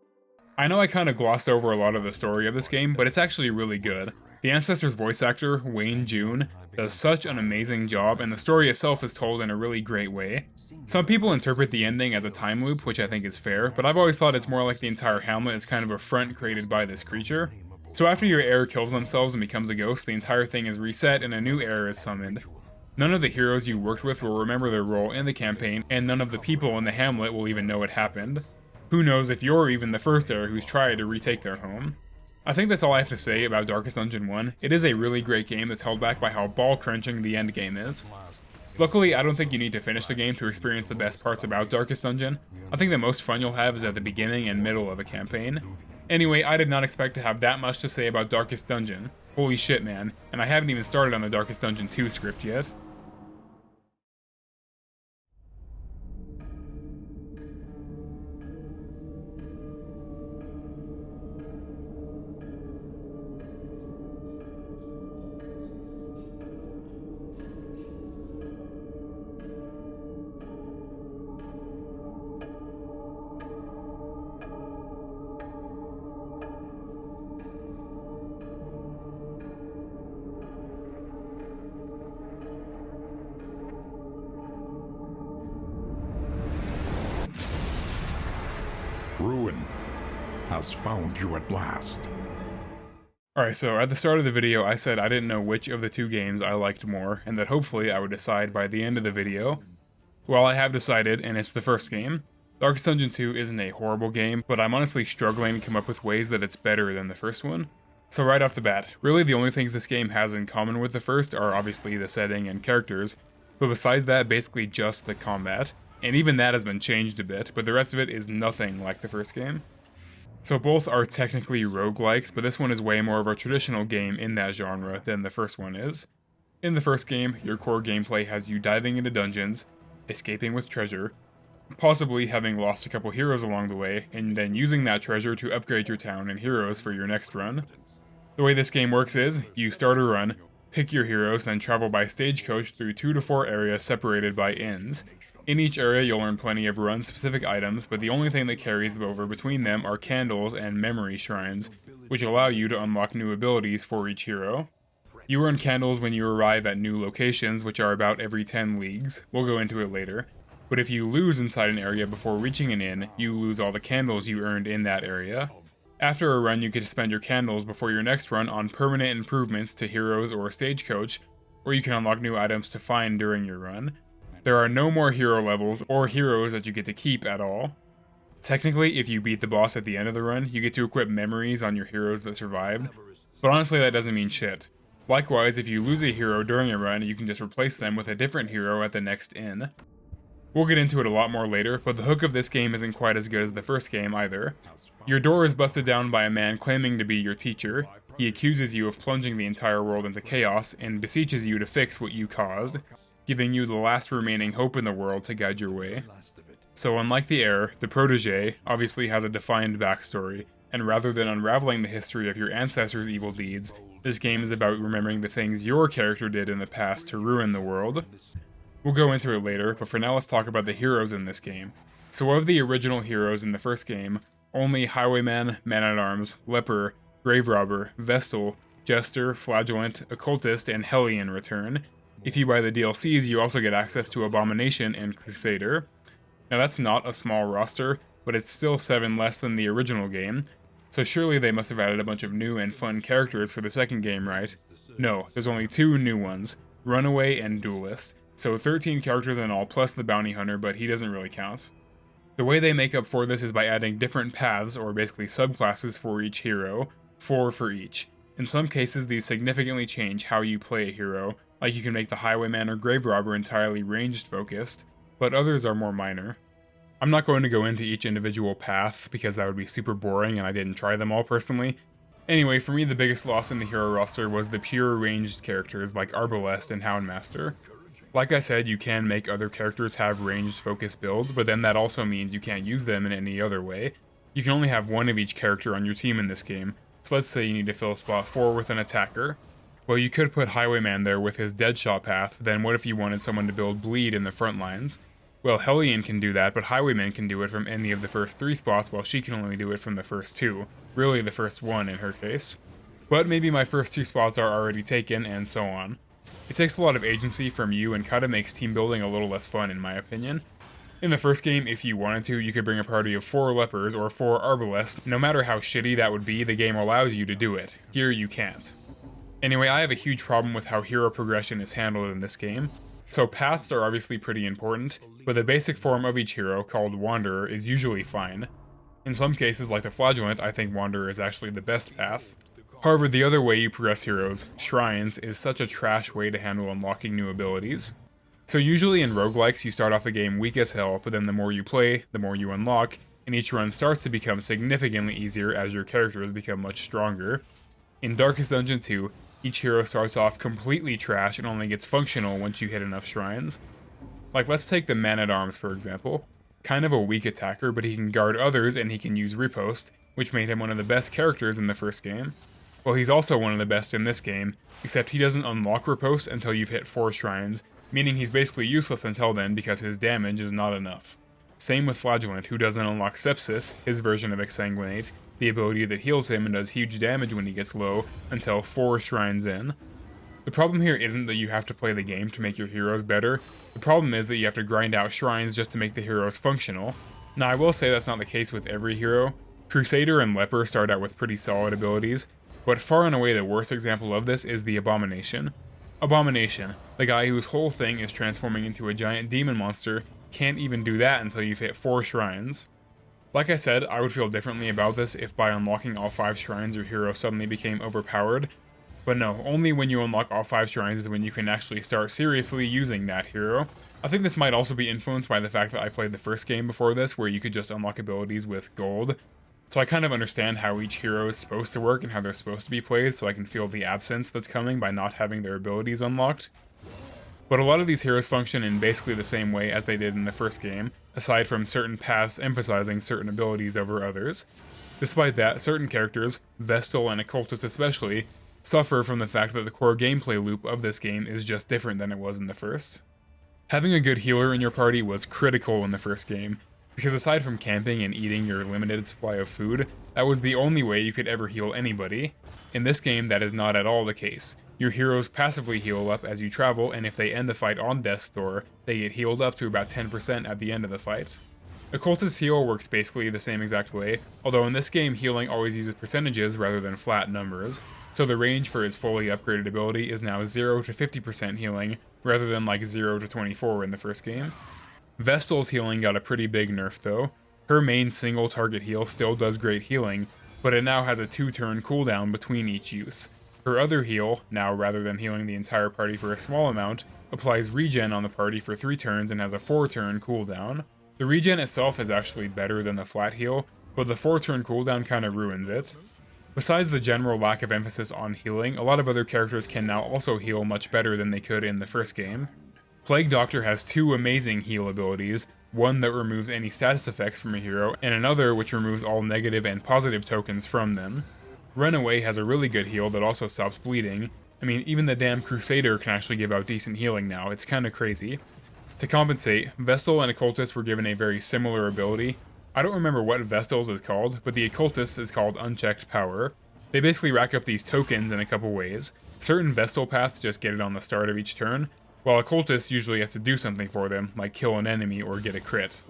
I know I kinda glossed over a lot of the story of this game, but it's actually really good. The Ancestor's voice actor, Wayne June, does such an amazing job, and the story itself is told in a really great way. Some people interpret the ending as a time loop, which I think is fair, but I've always thought it's more like the entire hamlet is kind of a front created by this creature. So after your heir kills themselves and becomes a ghost, the entire thing is reset and a new heir is summoned. None of the heroes you worked with will remember their role in the campaign, and none of the people in the hamlet will even know it happened. Who knows if you're even the first heir who's tried to retake their home. I think that's all I have to say about Darkest Dungeon 1. It is a really great game that's held back by how ball-crunching the end game is. Luckily, I don't think you need to finish the game to experience the best parts about Darkest Dungeon. I think the most fun you'll have is at the beginning and middle of a campaign. Anyway, I did not expect to have that much to say about Darkest Dungeon. Holy shit, man. And I haven't even started on the Darkest Dungeon 2 script yet. Ruin has found you at last. Alright, so at the start of the video I said I didn't know which of the two games I liked more, and that hopefully I would decide by the end of the video. Well, I have decided, and it's the first game. Darkest Dungeon 2 isn't a horrible game, but I'm honestly struggling to come up with ways that it's better than the first one. So right off the bat, really the only things this game has in common with the first are obviously the setting and characters, but besides that, basically just the combat. And even that has been changed a bit, but the rest of it is nothing like the first game. So both are technically roguelikes, but this one is way more of a traditional game in that genre than the first one is. In the first game, your core gameplay has you diving into dungeons, escaping with treasure, possibly having lost a couple heroes along the way, and then using that treasure to upgrade your town and heroes for your next run. The way this game works is, you start a run, pick your heroes, then travel by stagecoach through 2 to 4 areas separated by inns. In each area you'll earn plenty of run-specific items, but the only thing that carries over between them are candles and memory shrines, which allow you to unlock new abilities for each hero. You earn candles when you arrive at new locations, which are about every 10 leagues. We'll go into it later. But if you lose inside an area before reaching an inn, you lose all the candles you earned in that area. After a run, you get to spend your candles before your next run on permanent improvements to heroes or stagecoach, or you can unlock new items to find during your run. There are no more hero levels or heroes that you get to keep at all. Technically, if you beat the boss at the end of the run, you get to equip memories on your heroes that survived, but honestly that doesn't mean shit. Likewise, if you lose a hero during a run, you can just replace them with a different hero at the next inn. We'll get into it a lot more later, but the hook of this game isn't quite as good as the first game either. Your door is busted down by a man claiming to be your teacher. He accuses you of plunging the entire world into chaos and beseeches you to fix what you caused, giving you the last remaining hope in the world to guide your way. So unlike the heir, the protege obviously has a defined backstory, and rather than unraveling the history of your ancestors' evil deeds, this game is about remembering the things your character did in the past to ruin the world. We'll go into it later, but for now let's talk about the heroes in this game. So of the original heroes in the first game, only Highwayman, Man-at-Arms, Leper, Grave Robber, Vestal, Jester, Flagellant, Occultist, and Hellion return. If you buy the DLCs, you also get access to Abomination and Crusader. Now that's not a small roster, but it's still 7 less than the original game, so surely they must have added a bunch of new and fun characters for the second game, right? No, there's only 2 new ones, Runaway and Duelist, so 13 characters in all plus the Bounty Hunter, but he doesn't really count. The way they make up for this is by adding different paths, or basically subclasses for each hero, 4 for each. In some cases, these significantly change how you play a hero, like you can make the Highwayman or Grave Robber entirely ranged focused, but others are more minor. I'm not going to go into each individual path, because that would be super boring and I didn't try them all personally. Anyway, for me the biggest loss in the hero roster was the pure ranged characters like Arbalest and Houndmaster. Like I said, you can make other characters have ranged focus builds, but then that also means you can't use them in any other way. You can only have one of each character on your team in this game, so let's say you need to fill spot 4 with an attacker. Well, you could put Highwayman there with his Deadshot path, but then what if you wanted someone to build Bleed in the front lines? Well, Hellion can do that, but Highwayman can do it from any of the first 3 spots, while she can only do it from the first 2. Really the first 1 in her case. But maybe my first 2 spots are already taken, and so on. It takes a lot of agency from you and kinda makes team building a little less fun in my opinion. In the first game, if you wanted to, you could bring a party of 4 Lepers or 4 Arbalests. No matter how shitty that would be, the game allows you to do it. Here you can't. Anyway, I have a huge problem with how hero progression is handled in this game. So paths are obviously pretty important, but the basic form of each hero, called Wanderer, is usually fine. In some cases, like the Flagellant, I think Wanderer is actually the best path. However, the other way you progress heroes, Shrines, is such a trash way to handle unlocking new abilities. So usually in roguelikes, you start off the game weak as hell, but then the more you play, the more you unlock, and each run starts to become significantly easier as your characters become much stronger. In Darkest Dungeon 2, each hero starts off completely trash and only gets functional once you hit enough shrines. Like, let's take the Man-at-Arms for example. Kind of a weak attacker, but he can guard others and he can use Riposte, which made him one of the best characters in the first game. Well, he's also one of the best in this game, except he doesn't unlock Riposte until you've hit 4 shrines, meaning he's basically useless until then because his damage is not enough. Same with Flagellant, who doesn't unlock Sepsis, his version of Exsanguinate, the ability that heals him and does huge damage when he gets low, until 4 shrines in. The problem here isn't that you have to play the game to make your heroes better, the problem is that you have to grind out shrines just to make the heroes functional. Now I will say that's not the case with every hero. Crusader and Leper start out with pretty solid abilities, but far and away the worst example of this is the Abomination. Abomination, the guy whose whole thing is transforming into a giant demon monster, can't even do that until you've hit 4 shrines. Like I said, I would feel differently about this if by unlocking all 5 shrines your hero suddenly became overpowered, but no, only when you unlock all 5 shrines is when you can actually start seriously using that hero. I think this might also be influenced by the fact that I played the first game before this where you could just unlock abilities with gold, so I kind of understand how each hero is supposed to work and how they're supposed to be played, so I can feel the absence that's coming by not having their abilities unlocked. But a lot of these heroes function in basically the same way as they did in the first game, aside from certain paths emphasizing certain abilities over others. Despite that, certain characters, Vestal and Occultist especially, suffer from the fact that the core gameplay loop of this game is just different than it was in the first. Having a good healer in your party was critical in the first game, because aside from camping and eating your limited supply of food, that was the only way you could ever heal anybody. In this game, that is not at all the case. Your heroes passively heal up as you travel, and if they end the fight on death's door, they get healed up to about 10% at the end of the fight. Occultist heal works basically the same exact way, although in this game healing always uses percentages rather than flat numbers, so the range for its fully upgraded ability is now 0 to 50% healing, rather than like 0 to 24 in the first game. Vestal's healing got a pretty big nerf though. Her main single target heal still does great healing, but it now has a 2-turn cooldown between each use. Her other heal, now rather than healing the entire party for a small amount, applies regen on the party for 3 turns and has a 4-turn cooldown. The regen itself is actually better than the flat heal, but the 4-turn cooldown kinda ruins it. Besides the general lack of emphasis on healing, a lot of other characters can now also heal much better than they could in the first game. Plague Doctor has 2 amazing heal abilities, one that removes any status effects from a hero, and another which removes all negative and positive tokens from them. Runaway has a really good heal that also stops bleeding. I mean, even the damn Crusader can actually give out decent healing now, it's kinda crazy. To compensate, Vestal and Occultist were given a very similar ability. I don't remember what Vestal's is called, but the Occultist is called Unchecked Power. They basically rack up these tokens in a couple ways. Certain Vestal paths just get it on the start of each turn, while Occultist usually has to do something for them, like kill an enemy or get a crit.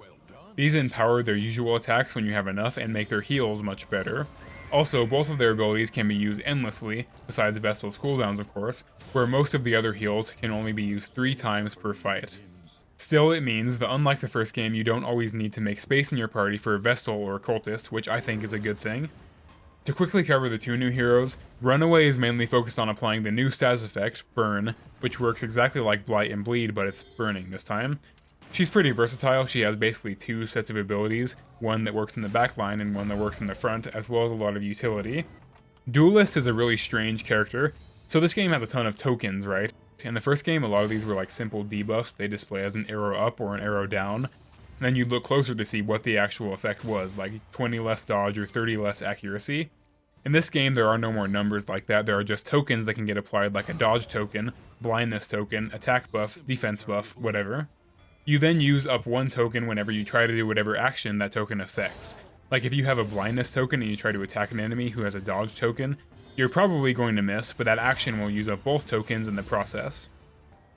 These empower their usual attacks when you have enough and make their heals much better. Also, both of their abilities can be used endlessly, besides Vestal's cooldowns of course, where most of the other heals can only be used 3 times per fight. Still, it means that unlike the first game, you don't always need to make space in your party for Vestal or Occultist, which I think is a good thing. To quickly cover the 2 new heroes, Runaway is mainly focused on applying the new status effect, Burn, which works exactly like Blight and Bleed, but it's burning this time. She's pretty versatile. She has basically 2 sets of abilities, one that works in the back line and one that works in the front, as well as a lot of utility. Duelist is a really strange character. So this game has a ton of tokens, right? In the first game, a lot of these were like simple debuffs they display as an arrow up or an arrow down. And then you'd look closer to see what the actual effect was, like 20 less dodge or 30 less accuracy. In this game, there are no more numbers like that, there are just tokens that can get applied like a dodge token, blindness token, attack buff, defense buff, whatever. You then use up 1 token whenever you try to do whatever action that token affects. Like if you have a blindness token and you try to attack an enemy who has a dodge token, you're probably going to miss, but that action will use up both tokens in the process.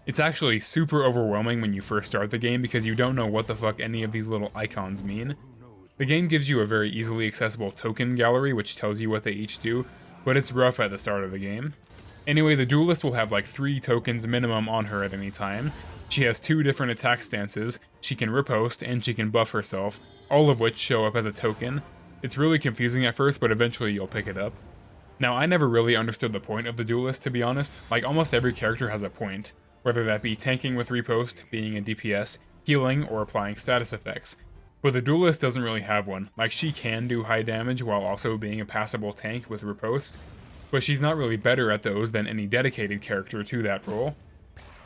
It's actually super overwhelming when you first start the game because you don't know what the fuck any of these little icons mean. The game gives you a very easily accessible token gallery which tells you what they each do, but it's rough at the start of the game. Anyway, the Duelist will have like 3 tokens minimum on her at any time. She has 2 different attack stances, she can riposte, and she can buff herself, all of which show up as a token. It's really confusing at first, but eventually you'll pick it up. Now, I never really understood the point of the Duelist, to be honest. Like, almost every character has a point, whether that be tanking with riposte, being a DPS, healing, or applying status effects. But the Duelist doesn't really have one. Like, she can do high damage while also being a passable tank with riposte, but she's not really better at those than any dedicated character to that role.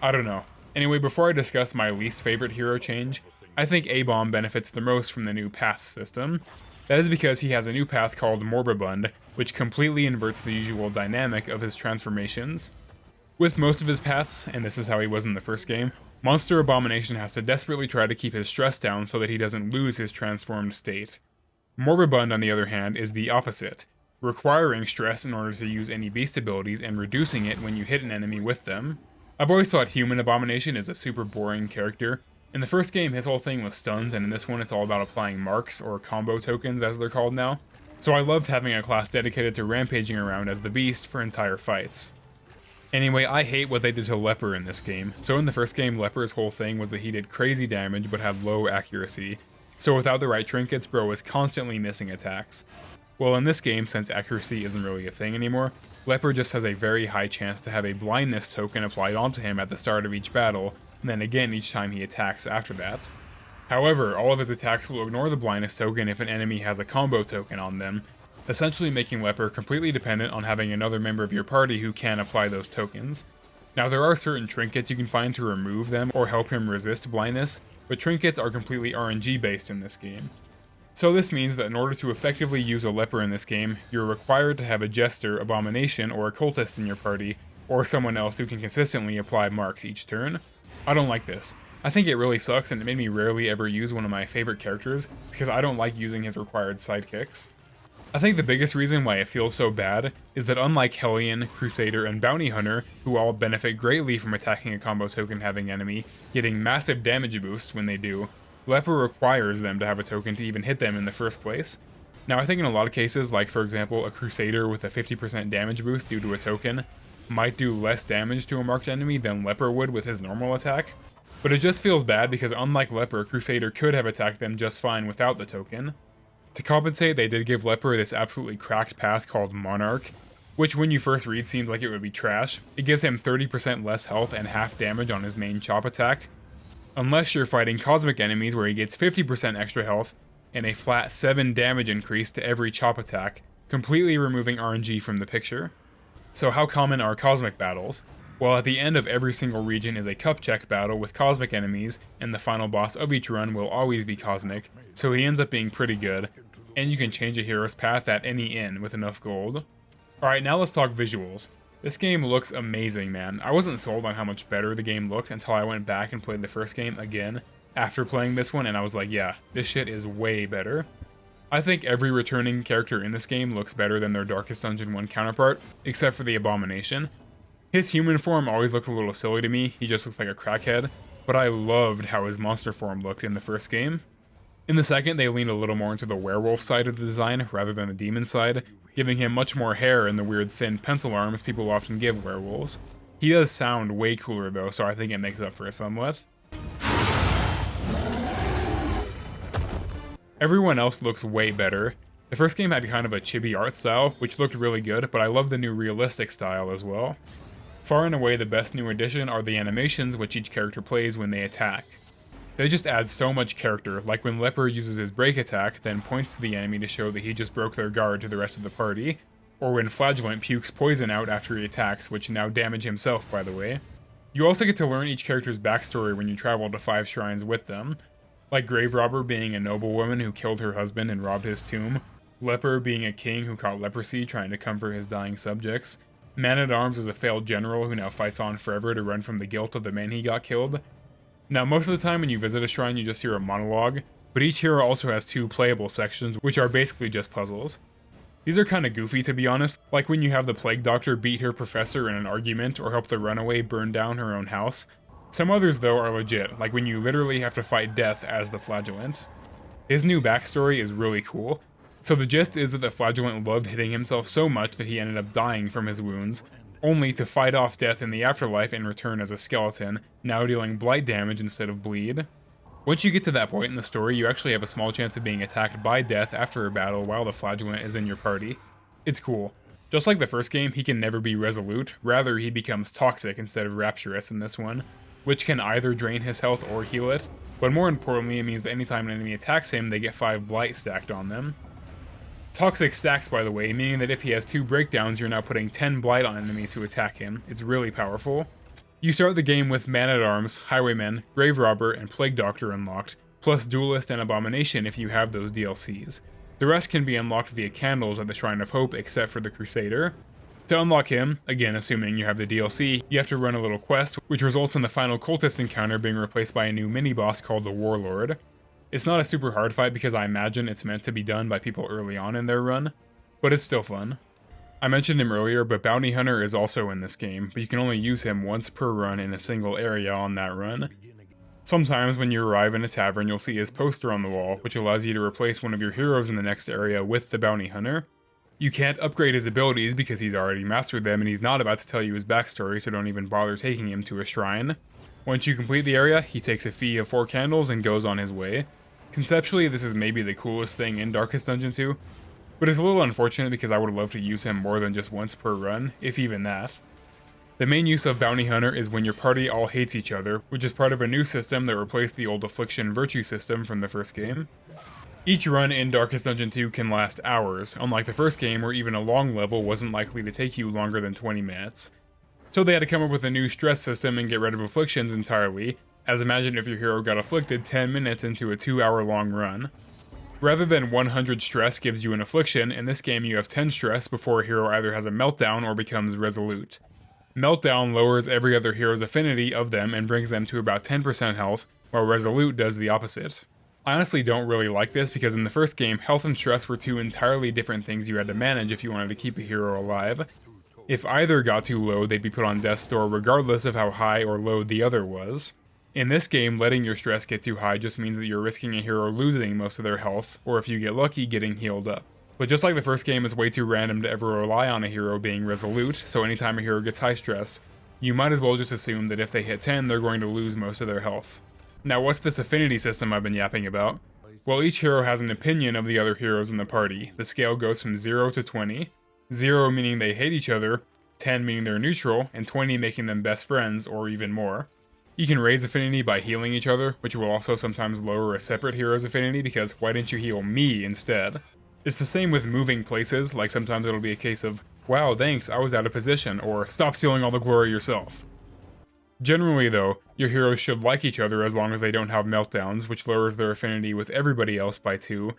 I don't know. Anyway, before I discuss my least favorite hero change, I think A-Bomb benefits the most from the new path system. That is because he has a new path called Morbibund, which completely inverts the usual dynamic of his transformations. With most of his paths, and this is how he was in the first game, Monster Abomination has to desperately try to keep his stress down so that he doesn't lose his transformed state. Morbibund, on the other hand, is the opposite, requiring stress in order to use any beast abilities and reducing it when you hit an enemy with them. I've always thought Human Abomination is a super boring character. In the first game, his whole thing was stuns, and in this one it's all about applying marks, or combo tokens as they're called now. So I loved having a class dedicated to rampaging around as the Beast for entire fights. Anyway, I hate what they did to Leper in this game. So in the first game, Leper's whole thing was that he did crazy damage but had low accuracy. So without the right trinkets, bro was constantly missing attacks. Well, in this game, since accuracy isn't really a thing anymore, Leper just has a very high chance to have a blindness token applied onto him at the start of each battle, and then again each time he attacks after that. However, all of his attacks will ignore the blindness token if an enemy has a combo token on them, essentially making Leper completely dependent on having another member of your party who can apply those tokens. Now, there are certain trinkets you can find to remove them or help him resist blindness, but trinkets are completely RNG based in this game. So this means that in order to effectively use a Leper in this game, you're required to have a Jester, Abomination, or a Cultist in your party, or someone else who can consistently apply marks each turn. I don't like this. I think it really sucks, and it made me rarely ever use one of my favorite characters, because I don't like using his required sidekicks. I think the biggest reason why it feels so bad is that unlike Hellion, Crusader, and Bounty Hunter, who all benefit greatly from attacking a combo token having enemy, getting massive damage boosts when they do, Leper requires them to have a token to even hit them in the first place. Now I think in a lot of cases, like for example a Crusader with a 50% damage boost due to a token, might do less damage to a marked enemy than Leper would with his normal attack. But it just feels bad because unlike Leper, Crusader could have attacked them just fine without the token. To compensate, they did give Leper this absolutely cracked path called Monarch, which when you first read seems like it would be trash. It gives him 30% less health and half damage on his main chop attack, unless you're fighting cosmic enemies where he gets 50% extra health and a flat 7 damage increase to every chop attack, completely removing RNG from the picture. So how common are cosmic battles? Well, at the end of every single region is a cup check battle with cosmic enemies, and the final boss of each run will always be cosmic, so he ends up being pretty good, and you can change a hero's path at any inn with enough gold. Alright, now let's talk visuals. This game looks amazing, man. I wasn't sold on how much better the game looked until I went back and played the first game again after playing this one, and I was like, yeah, this shit is way better. I think every returning character in this game looks better than their Darkest Dungeon 1 counterpart, except for the Abomination. His human form always looked a little silly to me, he just looks like a crackhead, but I loved how his monster form looked in the first game. In the second, they leaned a little more into the werewolf side of the design rather than the demon side, giving him much more hair and the weird thin pencil arms people often give werewolves. He does sound way cooler though, so I think it makes up for it somewhat. Everyone else looks way better. The first game had kind of a chibi art style, which looked really good, but I love the new realistic style as well. Far and away the best new addition are the animations which each character plays when they attack. They just add so much character, like when Leper uses his break attack, then points to the enemy to show that he just broke their guard to the rest of the party, or when Flagellant pukes poison out after he attacks, which now damage himself by the way. You also get to learn each character's backstory when you travel to 5 shrines with them, like Grave Robber being a noblewoman who killed her husband and robbed his tomb, Leper being a king who caught leprosy trying to comfort his dying subjects, Man-at-Arms is a failed general who now fights on forever to run from the guilt of the man he got killed. Now most of the time when you visit a shrine you just hear a monologue, but each hero also has 2 playable sections which are basically just puzzles. These are kinda goofy to be honest, like when you have the Plague Doctor beat her professor in an argument or help the runaway burn down her own house. Some others though are legit, like when you literally have to fight death as the Flagellant. His new backstory is really cool. So the gist is that the Flagellant loved hitting himself so much that he ended up dying from his wounds, only to fight off death in the afterlife and return as a skeleton, now dealing blight damage instead of bleed. Once you get to that point in the story, you actually have a small chance of being attacked by death after a battle while the Flagellant is in your party. It's cool. Just like the first game, he can never be resolute, rather he becomes toxic instead of rapturous in this one, which can either drain his health or heal it, but more importantly it means that anytime an enemy attacks him, they get 5 blight stacked on them. Toxic stacks, by the way, meaning that if he has 2 breakdowns, you're now putting 10 blight on enemies who attack him. It's really powerful. You start the game with Man-at-Arms, Highwayman, Grave Robber, and Plague Doctor unlocked, plus Duelist and Abomination if you have those DLCs. The rest can be unlocked via candles at the Shrine of Hope except for the Crusader. To unlock him, again assuming you have the DLC, you have to run a little quest, which results in the final cultist encounter being replaced by a new mini-boss called the Warlord. It's not a super hard fight because I imagine it's meant to be done by people early on in their run, but it's still fun. I mentioned him earlier, but Bounty Hunter is also in this game, but you can only use him once per run in a single area on that run. Sometimes when you arrive in a tavern, you'll see his poster on the wall, which allows you to replace one of your heroes in the next area with the Bounty Hunter. You can't upgrade his abilities because he's already mastered them and he's not about to tell you his backstory, so don't even bother taking him to a shrine. Once you complete the area, he takes a fee of 4 candles and goes on his way. Conceptually, this is maybe the coolest thing in Darkest Dungeon 2, but it's a little unfortunate because I would love to use him more than just once per run, if even that. The main use of Bounty Hunter is when your party all hates each other, which is part of a new system that replaced the old Affliction Virtue system from the first game. Each run in Darkest Dungeon 2 can last hours, unlike the first game where even a long level wasn't likely to take you longer than 20 minutes. So they had to come up with a new stress system and get rid of afflictions entirely, as imagine if your hero got afflicted 10 minutes into a 2-hour long run. Rather than 100 stress gives you an affliction, in this game you have 10 stress before a hero either has a meltdown or becomes resolute. Meltdown lowers every other hero's affinity of them and brings them to about 10% health, while resolute does the opposite. I honestly don't really like this because in the first game, health and stress were 2 entirely different things you had to manage if you wanted to keep a hero alive. If either got too low, they'd be put on death's door regardless of how high or low the other was. In this game, letting your stress get too high just means that you're risking a hero losing most of their health, or if you get lucky, getting healed up. But just like the first game, it's way too random to ever rely on a hero being resolute, so anytime a hero gets high stress, you might as well just assume that if they hit 10, they're going to lose most of their health. Now, what's this affinity system I've been yapping about? Well, each hero has an opinion of the other heroes in the party. The scale goes from 0 to 20. 0 meaning they hate each other, 10 meaning they're neutral, and 20 making them best friends, or even more. You can raise affinity by healing each other, which will also sometimes lower a separate hero's affinity because why didn't you heal me instead? It's the same with moving places, like sometimes it'll be a case of, wow, thanks, I was out of position, or stop stealing all the glory yourself. Generally though, your heroes should like each other as long as they don't have meltdowns, which lowers their affinity with everybody else by 2.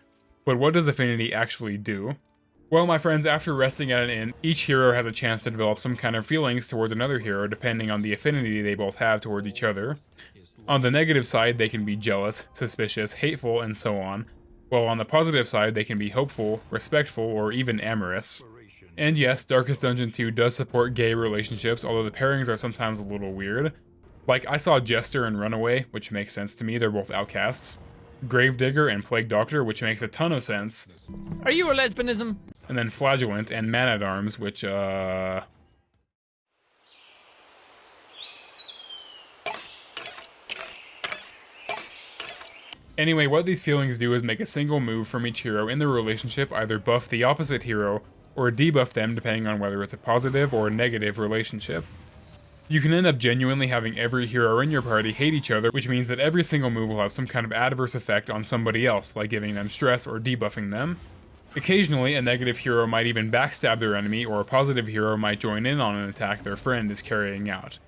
But what does affinity actually do? Well, my friends, after resting at an inn, each hero has a chance to develop some kind of feelings towards another hero depending on the affinity they both have towards each other. On the negative side, they can be jealous, suspicious, hateful, and so on, while on the positive side, they can be hopeful, respectful, or even amorous. And yes, Darkest Dungeon 2 does support gay relationships, although the pairings are sometimes a little weird. Like, I saw Jester and Runaway, which makes sense to me, they're both outcasts. Gravedigger and Plague Doctor, which makes a ton of sense. Are you a lesbianism? And then Flagellant and Man-at-Arms, which, Anyway, what these feelings do is make a single move from each hero in the relationship either buff the opposite hero, or debuff them depending on whether it's a positive or a negative relationship. You can end up genuinely having every hero in your party hate each other, which means that every single move will have some kind of adverse effect on somebody else, like giving them stress or debuffing them. Occasionally, a negative hero might even backstab their enemy, or a positive hero might join in on an attack their friend is carrying out.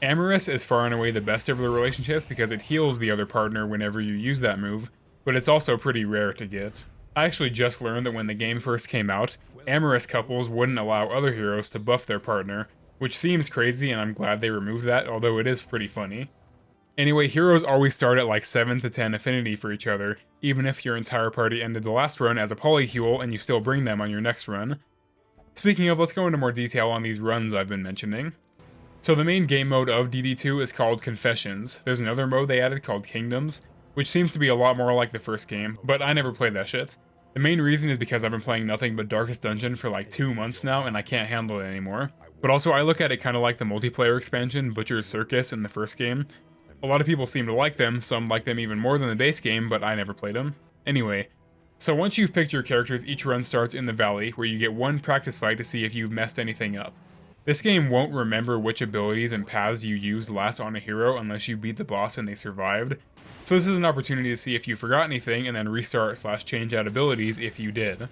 Amorous is far and away the best of the relationships because it heals the other partner whenever you use that move, but it's also pretty rare to get. I actually just learned that when the game first came out, amorous couples wouldn't allow other heroes to buff their partner, which seems crazy and I'm glad they removed that, although it is pretty funny. Anyway, heroes always start at like 7 to 10 affinity for each other, even if your entire party ended the last run as a polyheal and you still bring them on your next run. Speaking of, let's go into more detail on these runs I've been mentioning. So the main game mode of DD2 is called Confessions. There's another mode they added called Kingdoms, which seems to be a lot more like the first game, but I never played that shit. The main reason is because I've been playing nothing but Darkest Dungeon for like 2 months now and I can't handle it anymore. But also I look at it kind of like the multiplayer expansion, Butcher's Circus, in the first game. A lot of people seem to like them, some like them even more than the base game, but I never played them. Anyway, so once you've picked your characters, each run starts in the valley, where you get one practice fight to see if you've messed anything up. This game won't remember which abilities and paths you used last on a hero unless you beat the boss and they survived. So this is an opportunity to see if you forgot anything and then restart/change out abilities if you did.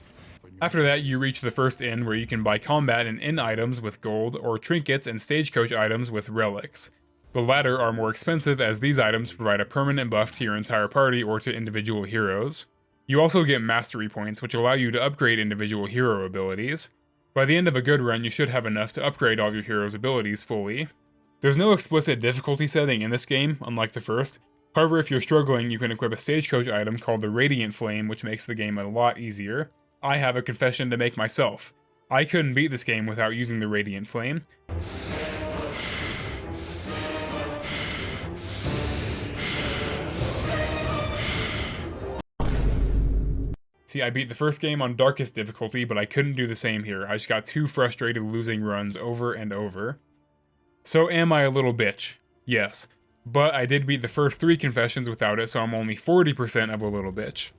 After that, you reach the first inn where you can buy combat and inn items with gold or trinkets and stagecoach items with relics. The latter are more expensive as these items provide a permanent buff to your entire party or to individual heroes. You also get mastery points which allow you to upgrade individual hero abilities. By the end of a good run, you should have enough to upgrade all your heroes' abilities fully. There's no explicit difficulty setting in this game, unlike the first. However, if you're struggling, you can equip a stagecoach item called the Radiant Flame, which makes the game a lot easier. I have a confession to make myself. I couldn't beat this game without using the Radiant Flame. See, I beat the first game on Darkest difficulty, but I couldn't do the same here. I just got too frustrated losing runs over and over. So am I a little bitch? Yes. But I did beat the first 3 confessions without it, so I'm only 40% of a little bitch.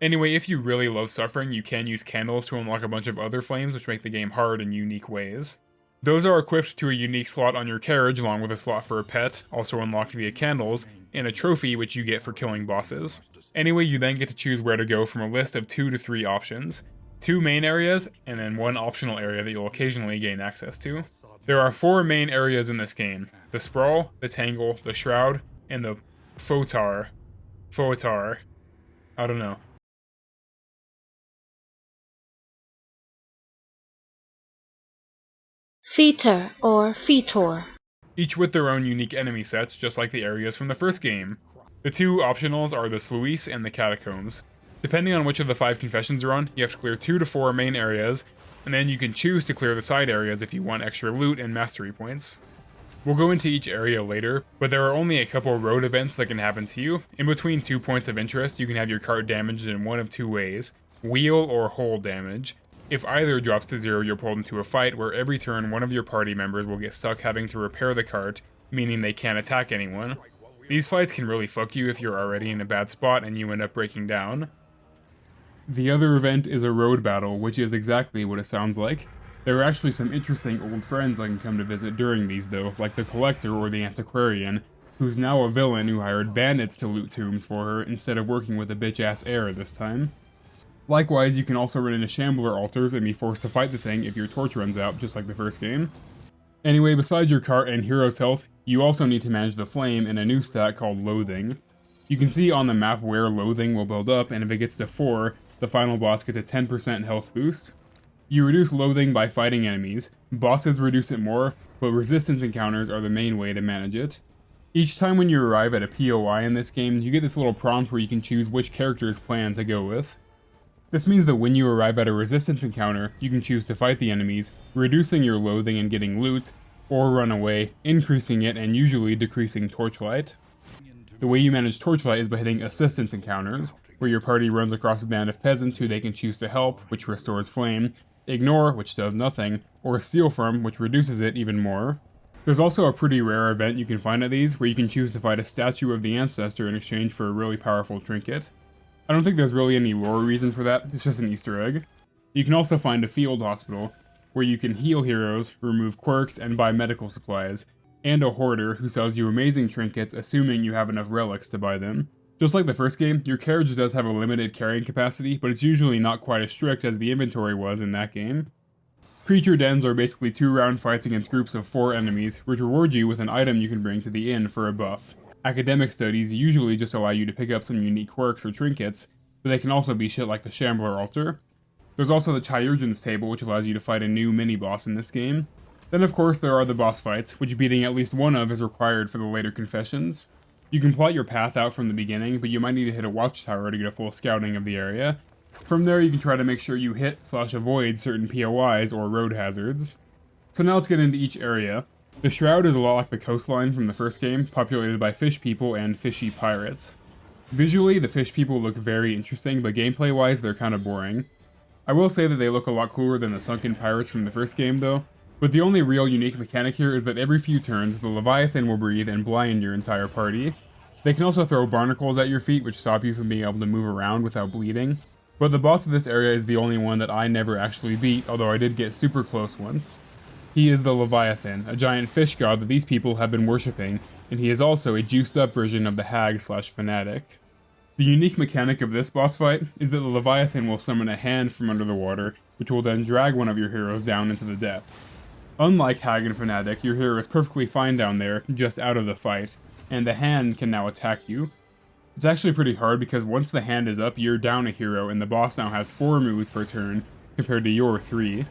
Anyway, if you really love suffering, you can use candles to unlock a bunch of other flames which make the game hard in unique ways. Those are equipped to a unique slot on your carriage along with a slot for a pet, also unlocked via candles, and a trophy which you get for killing bosses. Anyway, you then get to choose where to go from a list of 2 to 3 options. 2 main areas, and then 1 optional area that you'll occasionally gain access to. There are 4 main areas in this game: the Sprawl, the Tangle, the Shroud, and the Foetar. I don't know. Fetor or Fetor. Each with their own unique enemy sets, just like the areas from the first game. The 2 optionals are the Sluice and the Catacombs. Depending on which of the 5 confessions you're on, you have to clear 2 to 4 main areas, and then you can choose to clear the side areas if you want extra loot and mastery points. We'll go into each area later, but there are only a couple road events that can happen to you. In between 2 points of interest, you can have your cart damaged in one of 2 ways, wheel or hole damage. If either drops to 0, you're pulled into a fight where every turn one of your party members will get stuck having to repair the cart, meaning they can't attack anyone. These fights can really fuck you if you're already in a bad spot and you end up breaking down. The other event is a road battle, which is exactly what it sounds like. There are actually some interesting old friends I can come to visit during these though, like the Collector or the Antiquarian, who's now a villain who hired bandits to loot tombs for her instead of working with a bitch-ass heir this time. Likewise, you can also run into Shambler altars and be forced to fight the thing if your torch runs out, just like the first game. Anyway, besides your cart and hero's health, you also need to manage the flame in a new stat called Loathing. You can see on the map where Loathing will build up, and if it gets to 4, the final boss gets a 10% health boost. You reduce Loathing by fighting enemies, bosses reduce it more, but resistance encounters are the main way to manage it. Each time when you arrive at a POI in this game, you get this little prompt where you can choose which character's plan to go with. This means that when you arrive at a resistance encounter, you can choose to fight the enemies, reducing your Loathing and getting loot, or run away, increasing it and usually decreasing Torchlight. The way you manage Torchlight is by hitting assistance encounters, where your party runs across a band of peasants who they can choose to help, which restores flame, ignore, which does nothing, or steal from, which reduces it even more. There's also a pretty rare event you can find at these, where you can choose to fight a statue of the ancestor in exchange for a really powerful trinket. I don't think there's really any lore reason for that, it's just an Easter egg. You can also find a field hospital, where you can heal heroes, remove quirks, and buy medical supplies, and a hoarder who sells you amazing trinkets assuming you have enough relics to buy them. Just like the first game, your carriage does have a limited carrying capacity, but it's usually not quite as strict as the inventory was in that game. Creature dens are basically 2-round fights against groups of 4 enemies, which reward you with an item you can bring to the inn for a buff. Academic studies usually just allow you to pick up some unique quirks or trinkets, but they can also be shit like the Shambler altar. There's also the Chirurgeon's table, which allows you to fight a new mini-boss in this game. Then of course there are the boss fights, which beating at least one of is required for the later confessions. You can plot your path out from the beginning, but you might need to hit a watchtower to get a full scouting of the area. From there you can try to make sure you hit/avoid certain POIs or road hazards. So now let's get into each area. The Shroud is a lot like the coastline from the first game, populated by fish people and fishy pirates. Visually, the fish people look very interesting, but gameplay-wise they're kinda boring. I will say that they look a lot cooler than the sunken pirates from the first game though, but the only real unique mechanic here is that every few turns, the Leviathan will breathe and blind your entire party. They can also throw barnacles at your feet, which stop you from being able to move around without bleeding. But the boss of this area is the only one that I never actually beat, although I did get super close once. He is the Leviathan, a giant fish god that these people have been worshipping, and he is also a juiced up version of the hag/fanatic. The unique mechanic of this boss fight is that the Leviathan will summon a hand from under the water, which will then drag one of your heroes down into the depths. Unlike Hag and Fanatic, your hero is perfectly fine down there, just out of the fight, and the hand can now attack you. It's actually pretty hard because once the hand is up, you're down a hero and the boss now has 4 moves per turn, compared to your 3.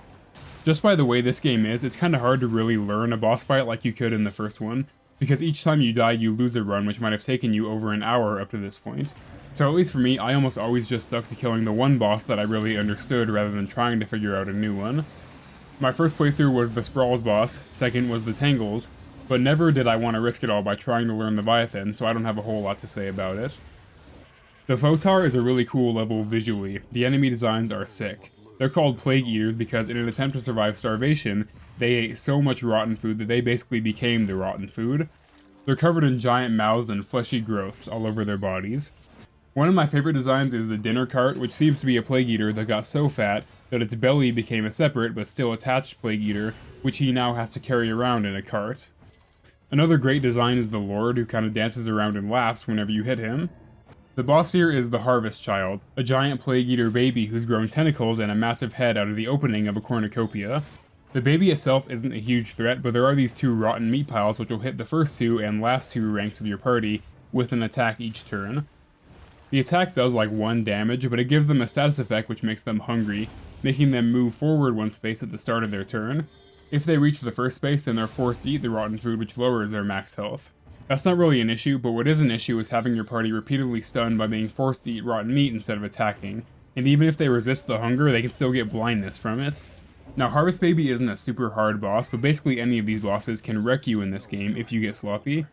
Just by the way this game is, it's kinda hard to really learn a boss fight like you could in the first one, because each time you die you lose a run which might have taken you over an hour up to this point. So at least for me, I almost always just stuck to killing the one boss that I really understood rather than trying to figure out a new one. My first playthrough was the Sprawls boss, second was the Tangles, but never did I want to risk it all by trying to learn Leviathan, so I don't have a whole lot to say about it. The Photar is a really cool level visually. The enemy designs are sick. They're called Plague Eaters because in an attempt to survive starvation, they ate so much rotten food that they basically became the rotten food. They're covered in giant mouths and fleshy growths all over their bodies. One of my favorite designs is the Dinner Cart, which seems to be a Plague Eater that got so fat that its belly became a separate but still attached Plague Eater, which he now has to carry around in a cart. Another great design is the Lord, who kinda dances around and laughs whenever you hit him. The boss here is the Harvest Child, a giant Plague Eater baby who's grown tentacles and a massive head out of the opening of a cornucopia. The baby itself isn't a huge threat, but there are these 2 rotten meat piles which will hit the first 2 and last 2 ranks of your party with an attack each turn. The attack does like 1 damage, but it gives them a status effect which makes them hungry, making them move forward 1 space at the start of their turn. If they reach the first space, then they're forced to eat the rotten food, which lowers their max health. That's not really an issue, but what is an issue is having your party repeatedly stunned by being forced to eat rotten meat instead of attacking, and even if they resist the hunger, they can still get blindness from it. Now, Harvest Baby isn't a super hard boss, but basically any of these bosses can wreck you in this game if you get sloppy.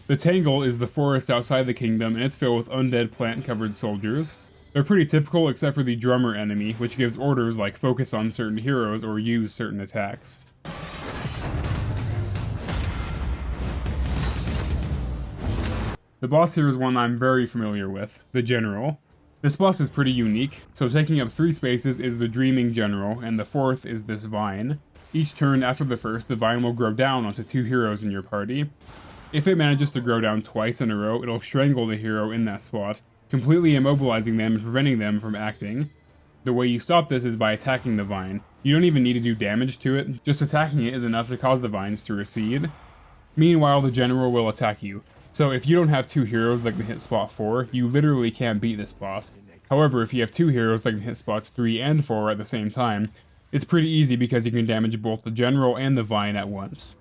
The Tangle is the forest outside the kingdom, and it's filled with undead plant-covered soldiers. They're pretty typical except for the drummer enemy, which gives orders like focus on certain heroes or use certain attacks. The boss here is one I'm very familiar with, the General. This boss is pretty unique, so taking up 3 spaces is the Dreaming General, and the 4th is this Vine. Each turn after the first, the Vine will grow down onto 2 heroes in your party. If it manages to grow down twice in a row, it'll strangle the hero in that spot, completely immobilizing them and preventing them from acting. The way you stop this is by attacking the Vine. You don't even need to do damage to it, just attacking it is enough to cause the vines to recede. Meanwhile, the General will attack you. So if you don't have 2 heroes that can hit spot 4, you literally can't beat this boss. However, if you have 2 heroes that can hit spots 3 and 4 at the same time, it's pretty easy because you can damage both the General and the Vine at once.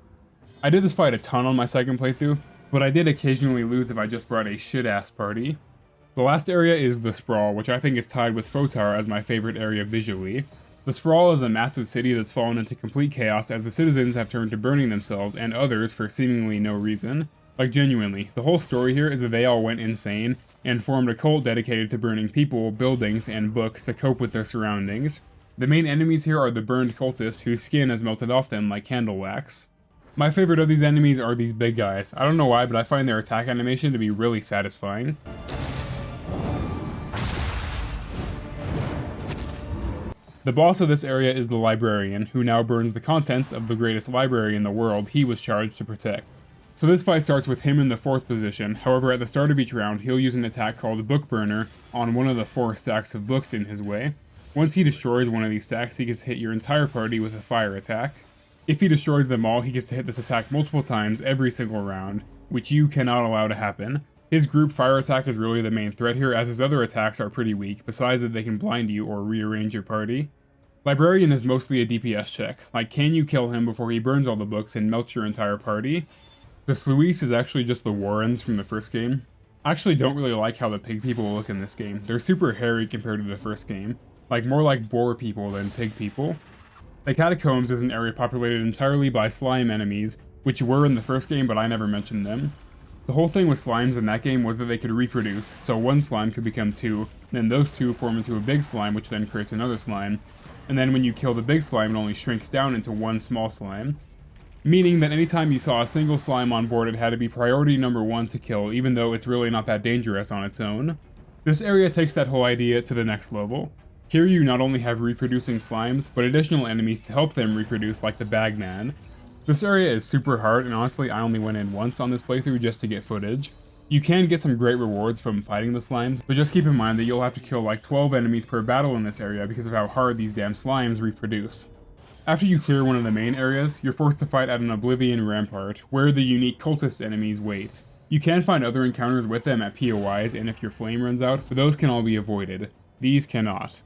I did this fight a ton on my second playthrough, but I did occasionally lose if I just brought a shit-ass party. The last area is the Sprawl, which I think is tied with Fotar as my favorite area visually. The Sprawl is a massive city that's fallen into complete chaos as the citizens have turned to burning themselves and others for seemingly no reason. Like genuinely, the whole story here is that they all went insane and formed a cult dedicated to burning people, buildings, and books to cope with their surroundings. The main enemies here are the burned cultists whose skin has melted off them like candle wax. My favorite of these enemies are these big guys. I don't know why, but I find their attack animation to be really satisfying. The boss of this area is the Librarian, who now burns the contents of the greatest library in the world he was charged to protect. So this fight starts with him in the 4th position, however at the start of each round he'll use an attack called Book Burner on one of the 4 stacks of books in his way. Once he destroys one of these stacks, he gets to hit your entire party with a fire attack. If he destroys them all, he gets to hit this attack multiple times every single round, which you cannot allow to happen. His group fire attack is really the main threat here, as his other attacks are pretty weak, besides that they can blind you or rearrange your party. Librarian is mostly a DPS check, like can you kill him before he burns all the books and melts your entire party? The Sluice is actually just the Warrens from the first game. I actually don't really like how the pig people look in this game. They're super hairy compared to the first game, like more like boar people than pig people. The Catacombs is an area populated entirely by slime enemies, which were in the first game but I never mentioned them. The whole thing with slimes in that game was that they could reproduce, so one slime could become 2, then those 2 form into a big slime which then creates another slime, and then when you kill the big slime it only shrinks down into one small slime. Meaning that anytime you saw a single slime on board it had to be priority number 1 to kill, even though it's really not that dangerous on its own. This area takes that whole idea to the next level. Here you not only have reproducing slimes, but additional enemies to help them reproduce like the Bagman. This area is super hard and honestly I only went in once on this playthrough just to get footage. You can get some great rewards from fighting the slimes, but just keep in mind that you'll have to kill like 12 enemies per battle in this area because of how hard these damn slimes reproduce. After you clear one of the main areas, you're forced to fight at an Oblivion Rampart, where the unique cultist enemies wait. You can find other encounters with them at POIs and if your flame runs out, but those can all be avoided. These cannot.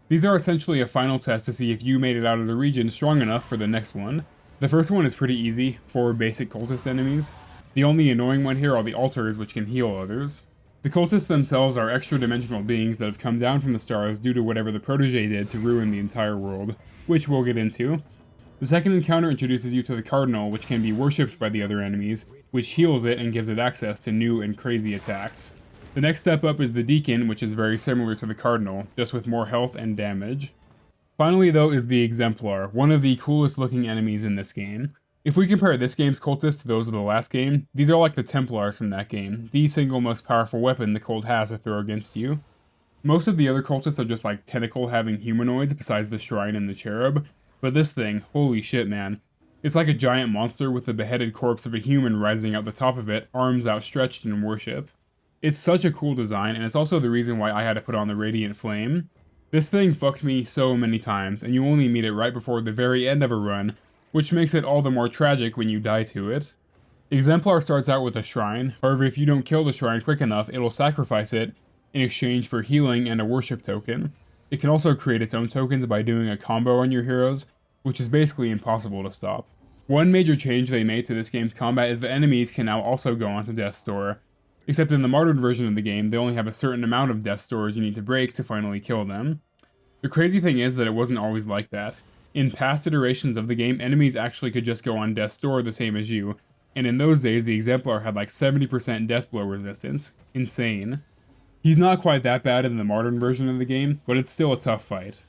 These are essentially a final test to see if you made it out of the region strong enough for the next one. The first one is pretty easy, 4 basic cultist enemies. The only annoying one here are the altars which can heal others. The cultists themselves are extra-dimensional beings that have come down from the stars due to whatever the protege did to ruin the entire world, which we'll get into. The second encounter introduces you to the Cardinal, which can be worshipped by the other enemies, which heals it and gives it access to new and crazy attacks. The next step up is the Deacon, which is very similar to the Cardinal, just with more health and damage. Finally though is the Exemplar, one of the coolest looking enemies in this game. If we compare this game's cultists to those of the last game, these are like the Templars from that game, the single most powerful weapon the cult has to throw against you. Most of the other cultists are just like tentacle-having humanoids besides the shrine and the cherub, but this thing, holy shit man. It's like a giant monster with the beheaded corpse of a human rising out the top of it, arms outstretched in worship. It's such a cool design, and it's also the reason why I had to put on the Radiant Flame. This thing fucked me so many times, and you only meet it right before the very end of a run, which makes it all the more tragic when you die to it. Exemplar starts out with a shrine, however if you don't kill the shrine quick enough, it'll sacrifice it in exchange for healing and a worship token. It can also create its own tokens by doing a combo on your heroes, which is basically impossible to stop. One major change they made to this game's combat is that enemies can now also go onto Death's Door, except in the martyred version of the game, they only have a certain amount of Death's Doors you need to break to finally kill them. The crazy thing is that it wasn't always like that. In past iterations of the game, enemies actually could just go on death's door the same as you, and in those days the Exemplar had like 70% death blow resistance. Insane. He's not quite that bad in the modern version of the game, but it's still a tough fight.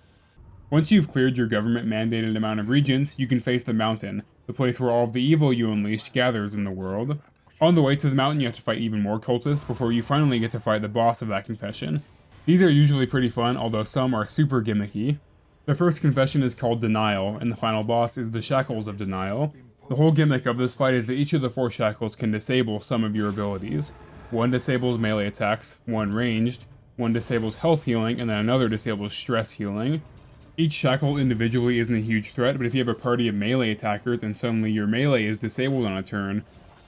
Once you've cleared your government-mandated amount of regions, you can face the mountain, the place where all of the evil you unleashed gathers in the world. On the way to the mountain, you have to fight even more cultists before you finally get to fight the boss of that confession. These are usually pretty fun, although some are super gimmicky. The first confession is called Denial, and the final boss is the Shackles of Denial. The whole gimmick of this fight is that each of the 4 shackles can disable some of your abilities. One disables melee attacks, one ranged, one disables health healing, and then another disables stress healing. Each shackle individually isn't a huge threat, but if you have a party of melee attackers and suddenly your melee is disabled on a turn,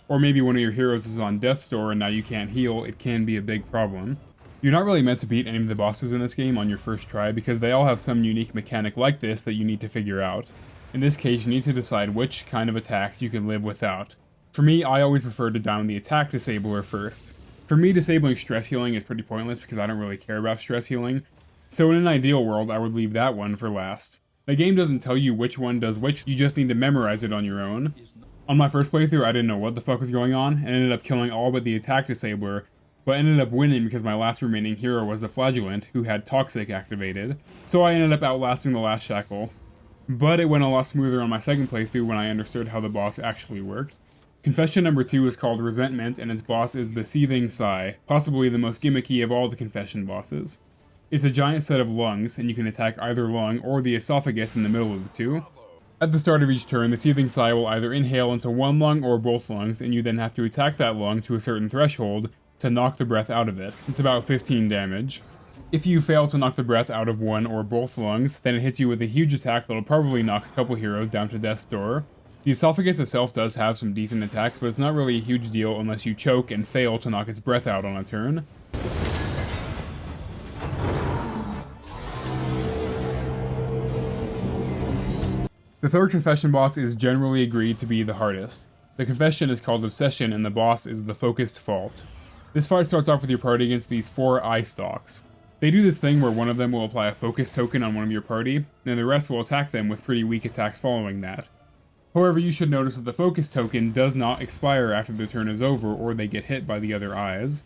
or maybe one of your heroes is on death's door and now you can't heal, it can be a big problem. You're not really meant to beat any of the bosses in this game on your first try because they all have some unique mechanic like this that you need to figure out. In this case, you need to decide which kind of attacks you can live without. For me, I always prefer to down the attack disabler first. For me, disabling stress healing is pretty pointless because I don't really care about stress healing, so in an ideal world, I would leave that one for last. The game doesn't tell you which one does which, you just need to memorize it on your own. On my first playthrough, I didn't know what the fuck was going on, and ended up killing all but the attack disabler, but ended up winning because my last remaining hero was the Flagellant, who had Toxic activated, so I ended up outlasting the last shackle. But it went a lot smoother on my second playthrough when I understood how the boss actually worked. Confession number 2 is called Resentment, and its boss is the Seething Sigh, possibly the most gimmicky of all the confession bosses. It's a giant set of lungs, and you can attack either lung or the esophagus in the middle of the two. At the start of each turn, the Seething Sigh will either inhale into one lung or both lungs, and you then have to attack that lung to a certain threshold to knock the breath out of it. It's about 15 damage. If you fail to knock the breath out of one or both lungs, then it hits you with a huge attack that'll probably knock a couple heroes down to death's door. The esophagus itself does have some decent attacks, but it's not really a huge deal unless you choke and fail to knock its breath out on a turn. The third confession boss is generally agreed to be the hardest. The confession is called Obsession, and the boss is the Focused Fault. This fight starts off with your party against these 4 eye stalks. They do this thing where one of them will apply a focus token on one of your party, and the rest will attack them with pretty weak attacks following that. However, you should notice that the focus token does not expire after the turn is over or they get hit by the other eyes.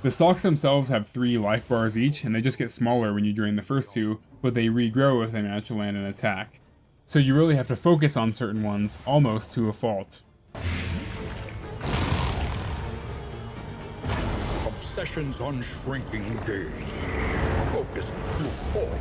The stalks themselves have 3 life bars each, and they just get smaller when you drain the first 2, but they regrow if they manage to land an attack. So you really have to focus on certain ones, almost to a fault. Obsession's unshrinking gaze. Focus to fault.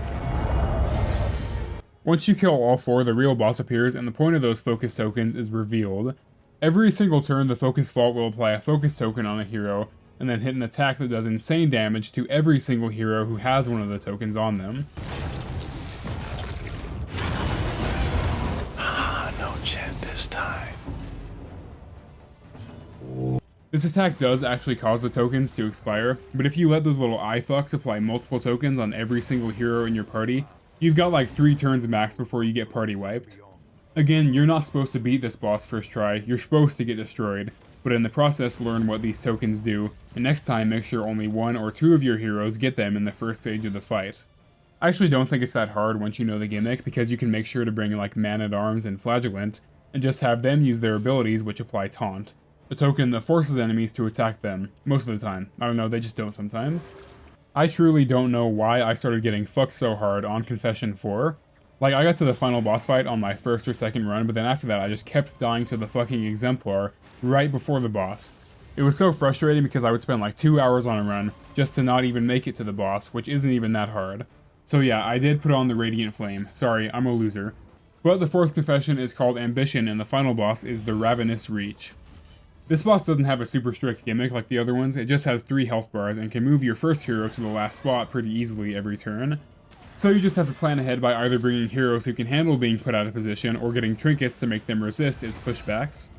Once you kill all 4, the real boss appears, and the point of those focus tokens is revealed. Every single turn, the focus fault will apply a focus token on a hero, and then hit an attack that does insane damage to every single hero who has one of the tokens on them. No chant this time. This attack does actually cause the tokens to expire, but if you let those little eye fucks apply multiple tokens on every single hero in your party, you've got like 3 turns max before you get party wiped. Again, you're not supposed to beat this boss first try, you're supposed to get destroyed, but in the process learn what these tokens do, and next time make sure only 1 or 2 of your heroes get them in the first stage of the fight. I actually don't think it's that hard once you know the gimmick, because you can make sure to bring like Man-at-Arms and Flagellant, and just have them use their abilities which apply Taunt, a token that forces enemies to attack them, most of the time. I don't know, they just don't sometimes. I truly don't know why I started getting fucked so hard on Confession 4. Like, I got to the final boss fight on my first or second run, but then after that I just kept dying to the fucking Exemplar right before the boss. It was so frustrating because I would spend like 2 hours on a run just to not even make it to the boss, which isn't even that hard. So yeah, I did put on the Radiant Flame. Sorry, I'm a loser. But the 4th confession is called Ambition, and the final boss is the Ravenous Reach. This boss doesn't have a super strict gimmick like the other ones, it just has 3 health bars and can move your first hero to the last spot pretty easily every turn. So you just have to plan ahead by either bringing heroes who can handle being put out of position or getting trinkets to make them resist its pushbacks.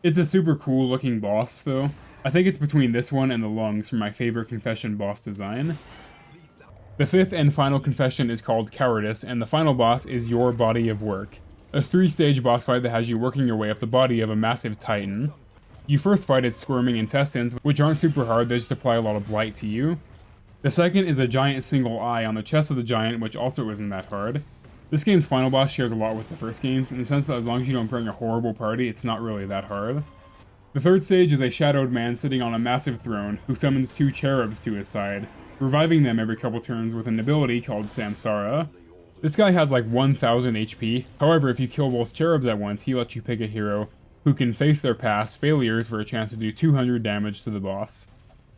It's a super cool looking boss though. I think it's between this one and the lungs for my favorite confession boss design. The 5th and final confession is called Cowardice, and the final boss is Your Body of Work. A 3-stage boss fight that has you working your way up the body of a massive titan. You first fight its squirming intestines, which aren't super hard, they just apply a lot of blight to you. The second is a giant single eye on the chest of the giant, which also isn't that hard. This game's final boss shares a lot with the first games, in the sense that as long as you don't bring a horrible party, it's not really that hard. The third stage is a shadowed man sitting on a massive throne who summons 2 cherubs to his side, reviving them every couple turns with an ability called Samsara. This guy has like 1000 HP, however if you kill both cherubs at once, he lets you pick a hero who can face their past failures for a chance to do 200 damage to the boss.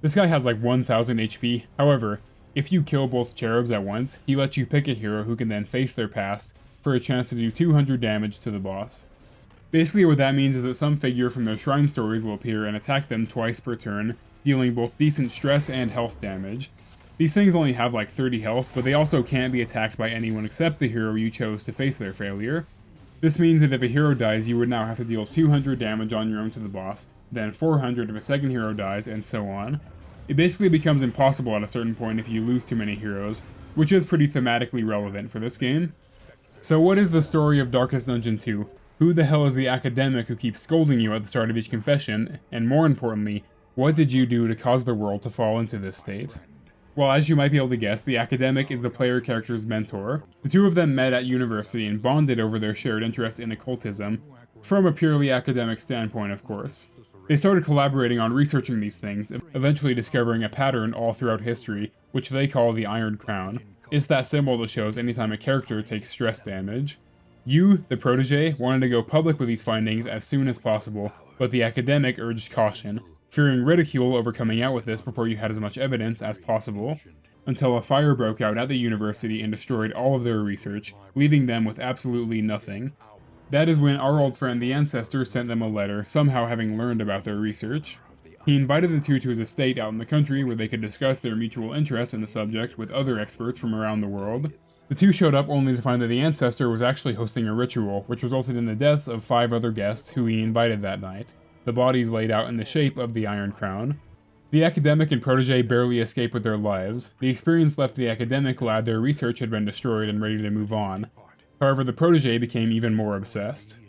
This guy has like 1000 HP, however, if you kill both cherubs at once, he lets you pick a hero who can then face their past for a chance to do 200 damage to the boss. Basically what that means is that some figure from their shrine stories will appear and attack them twice per turn, dealing both decent stress and health damage. These things only have like 30 health, but they also can't be attacked by anyone except the hero you chose to face their failure. This means that if a hero dies, you would now have to deal 200 damage on your own to the boss, then 400 if a second hero dies, and so on. It basically becomes impossible at a certain point if you lose too many heroes, which is pretty thematically relevant for this game. So what is the story of Darkest Dungeon 2? Who the hell is the academic who keeps scolding you at the start of each confession? And more importantly, what did you do to cause the world to fall into this state? Well, as you might be able to guess, the academic is the player character's mentor. The two of them met at university and bonded over their shared interest in occultism, from a purely academic standpoint, of course. They started collaborating on researching these things, eventually discovering a pattern all throughout history, which they call the Iron Crown. It's that symbol that shows anytime a character takes stress damage. You, the protege, wanted to go public with these findings as soon as possible, but the academic urged caution, fearing ridicule over coming out with this before you had as much evidence as possible, until a fire broke out at the university and destroyed all of their research, leaving them with absolutely nothing. That is when our old friend the Ancestor sent them a letter, somehow having learned about their research. He invited the two to his estate out in the country where they could discuss their mutual interest in the subject with other experts from around the world. The two showed up only to find that the Ancestor was actually hosting a ritual, which resulted in the deaths of 5 other guests who he invited that night, the bodies laid out in the shape of the Iron Crown. The academic and protege barely escaped with their lives. The experience left the academic glad their research had been destroyed and ready to move on. However, the protege became even more obsessed.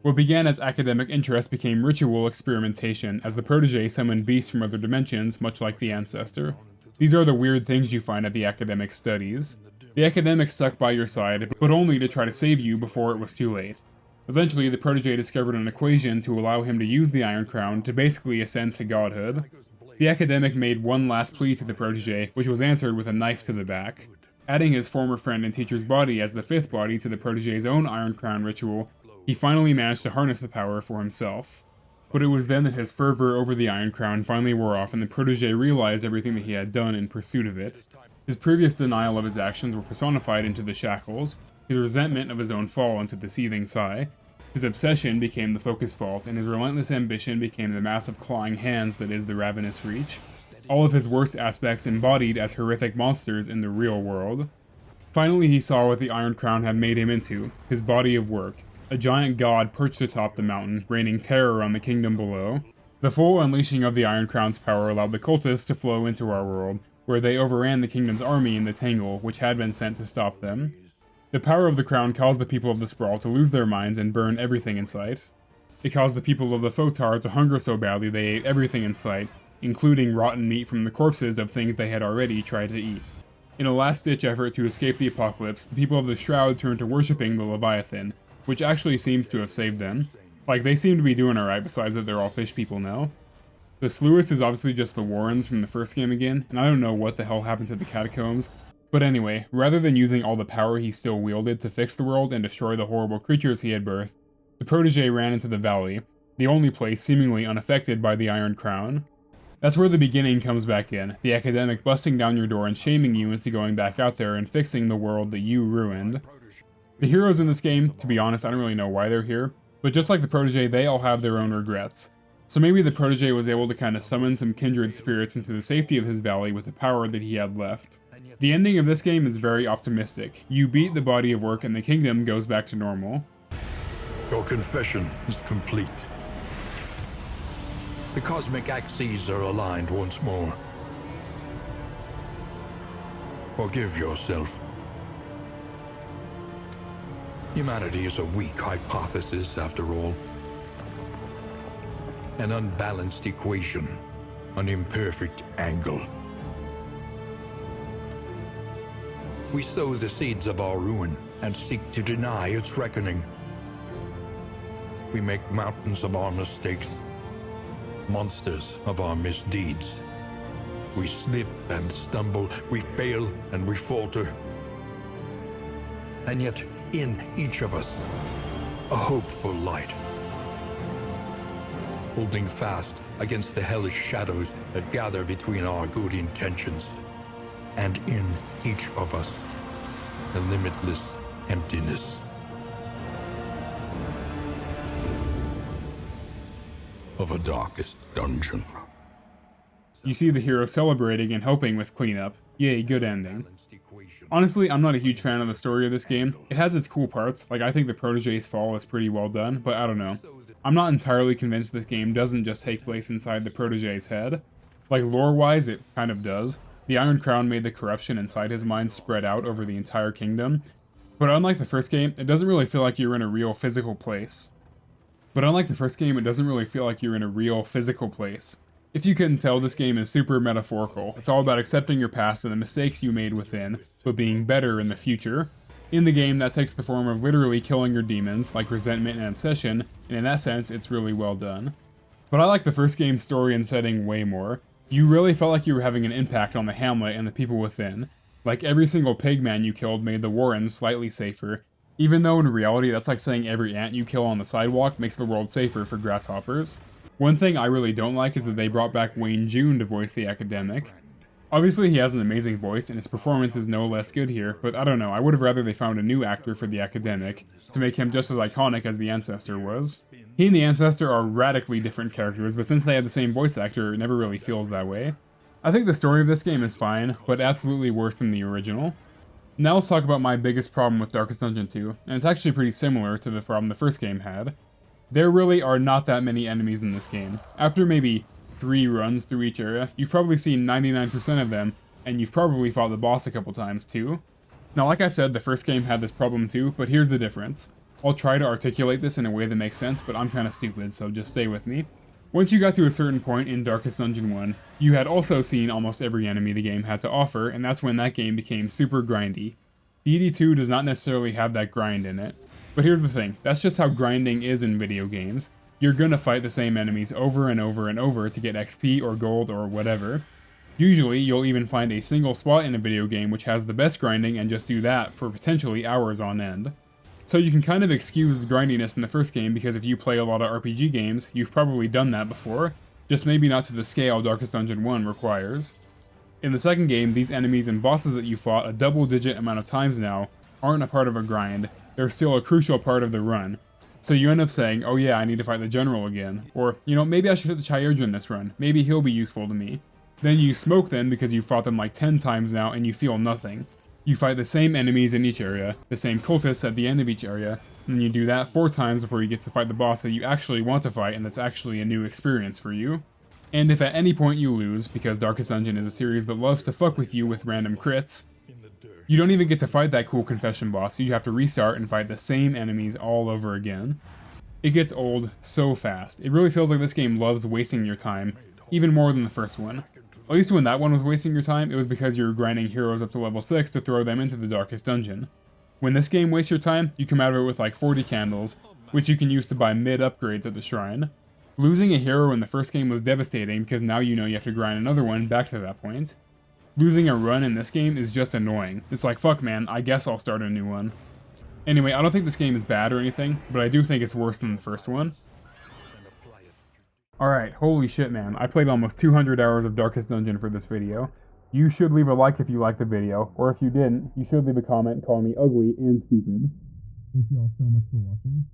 What began as academic interest became ritual experimentation, as the protege summoned beasts from other dimensions, much like the Ancestor. These are the weird things you find at the academic studies. The academic stuck by your side, but only to try to save you before it was too late. Eventually, the protege discovered an equation to allow him to use the Iron Crown to basically ascend to godhood. The academic made one last plea to the protege, which was answered with a knife to the back. Adding his former friend and teacher's body as the 5th body to the protege's own Iron Crown ritual, he finally managed to harness the power for himself. But it was then that his fervor over the Iron Crown finally wore off and the protege realized everything that he had done in pursuit of it. His previous denial of his actions were personified into the shackles, his resentment of his own fall into the seething sigh, his obsession became the focus fault, and his relentless ambition became the massive clawing hands that is the ravenous reach. All of his worst aspects embodied as horrific monsters in the real world. Finally he saw what the Iron Crown had made him into, his body of work, a giant god perched atop the mountain, raining terror on the kingdom below. The full unleashing of the Iron Crown's power allowed the cultists to flow into our world, where they overran the kingdom's army in the Tangle, which had been sent to stop them. The power of the crown caused the people of the Sprawl to lose their minds and burn everything in sight. It caused the people of the Fotar to hunger so badly they ate everything in sight, including rotten meat from the corpses of things they had already tried to eat. In a last-ditch effort to escape the apocalypse, the people of the Shroud turned to worshipping the Leviathan, which actually seems to have saved them. Like, they seem to be doing alright besides that they're all fish people now. The Sluice is obviously just the Warrens from the first game again, and I don't know what the hell happened to the Catacombs. But anyway, rather than using all the power he still wielded to fix the world and destroy the horrible creatures he had birthed, the protege ran into the valley, the only place seemingly unaffected by the Iron Crown. That's where the beginning comes back in, the academic busting down your door and shaming you into going back out there and fixing the world that you ruined. The heroes in this game, to be honest, I don't really know why they're here, but just like the protege, they all have their own regrets. So maybe the protege was able to kind of summon some kindred spirits into the safety of his valley with the power that he had left. The ending of this game is very optimistic. You beat the body of work and the kingdom goes back to normal. Your confession is complete. The cosmic axes are aligned once more. Forgive yourself. Humanity is a weak hypothesis, after all. An unbalanced equation, an imperfect angle. We sow the seeds of our ruin, and seek to deny its reckoning. We make mountains of our mistakes, monsters of our misdeeds. We slip and stumble, we fail and we falter. And yet, in each of us, a hopeful light. Holding fast against the hellish shadows that gather between our good intentions. And in each of us, a limitless emptiness. Of a darkest dungeon. You see the hero celebrating and helping with cleanup. Yay, good ending. Honestly, I'm not a huge fan of the story of this game. It has its cool parts, like I think the protege's fall is pretty well done, but I don't know. I'm not entirely convinced this game doesn't just take place inside the protege's head. Like lore-wise, it kind of does. The Iron Crown made the corruption inside his mind spread out over the entire kingdom. But unlike the first game, it doesn't really feel like you're in a real physical place. If you couldn't tell, this game is super metaphorical. It's all about accepting your past and the mistakes you made within, but being better in the future. In the game, that takes the form of literally killing your demons, like resentment and obsession, and in that sense, it's really well done. But I like the first game's story and setting way more. You really felt like you were having an impact on the hamlet and the people within. Like every single pigman you killed made the Warrens slightly safer, even though in reality that's like saying every ant you kill on the sidewalk makes the world safer for grasshoppers. One thing I really don't like is that they brought back Wayne June to voice the academic. Obviously he has an amazing voice and his performance is no less good here, but I don't know, I would have rather they found a new actor for the academic to make him just as iconic as the Ancestor was. He and the Ancestor are radically different characters, but since they have the same voice actor, it never really feels that way. I think the story of this game is fine, but absolutely worse than the original. Now let's talk about my biggest problem with Darkest Dungeon 2, and it's actually pretty similar to the problem the first game had. There really are not that many enemies in this game. After maybe 3 runs through each area, you've probably seen 99% of them, and you've probably fought the boss a couple times too. Now like I said, the first game had this problem too, but here's the difference. I'll try to articulate this in a way that makes sense, but I'm kinda stupid, so just stay with me. Once you got to a certain point in Darkest Dungeon 1, you had also seen almost every enemy the game had to offer, and that's when that game became super grindy. DD2 does not necessarily have that grind in it. But here's the thing, that's just how grinding is in video games. You're gonna fight the same enemies over and over and over to get XP or gold or whatever. Usually, you'll even find a single spot in a video game which has the best grinding and just do that for potentially hours on end. So you can kind of excuse the grindiness in the first game because if you play a lot of RPG games, you've probably done that before, just maybe not to the scale Darkest Dungeon 1 requires. In the second game, these enemies and bosses that you fought a double-digit amount of times now aren't a part of a grind, they're still a crucial part of the run. So you end up saying, oh yeah, I need to fight the general again, or, you know, maybe I should hit the Chayurjan this run, maybe he'll be useful to me. Then you smoke them because you've fought them like 10 times now and you feel nothing. You fight the same enemies in each area, the same cultists at the end of each area, and then you do that 4 times before you get to fight the boss that you actually want to fight and that's actually a new experience for you. And if at any point you lose, because Darkest Dungeon is a series that loves to fuck with you with random crits, you don't even get to fight that cool confession boss, you have to restart and fight the same enemies all over again. It gets old so fast. It really feels like this game loves wasting your time, even more than the first one. At least when that one was wasting your time, it was because you were grinding heroes up to level 6 to throw them into the Darkest Dungeon. When this game wastes your time, you come out of it with like 40 candles, which you can use to buy mid-upgrades at the shrine. Losing a hero in the first game was devastating because now you know you have to grind another one back to that point. Losing a run in this game is just annoying. It's like, fuck man, I guess I'll start a new one. Anyway, I don't think this game is bad or anything, but I do think it's worse than the first one. Alright, holy shit man, I played almost 200 hours of Darkest Dungeon for this video. You should leave a like if you liked the video, or if you didn't, you should leave a comment calling me ugly and stupid. Thank you all so much for watching.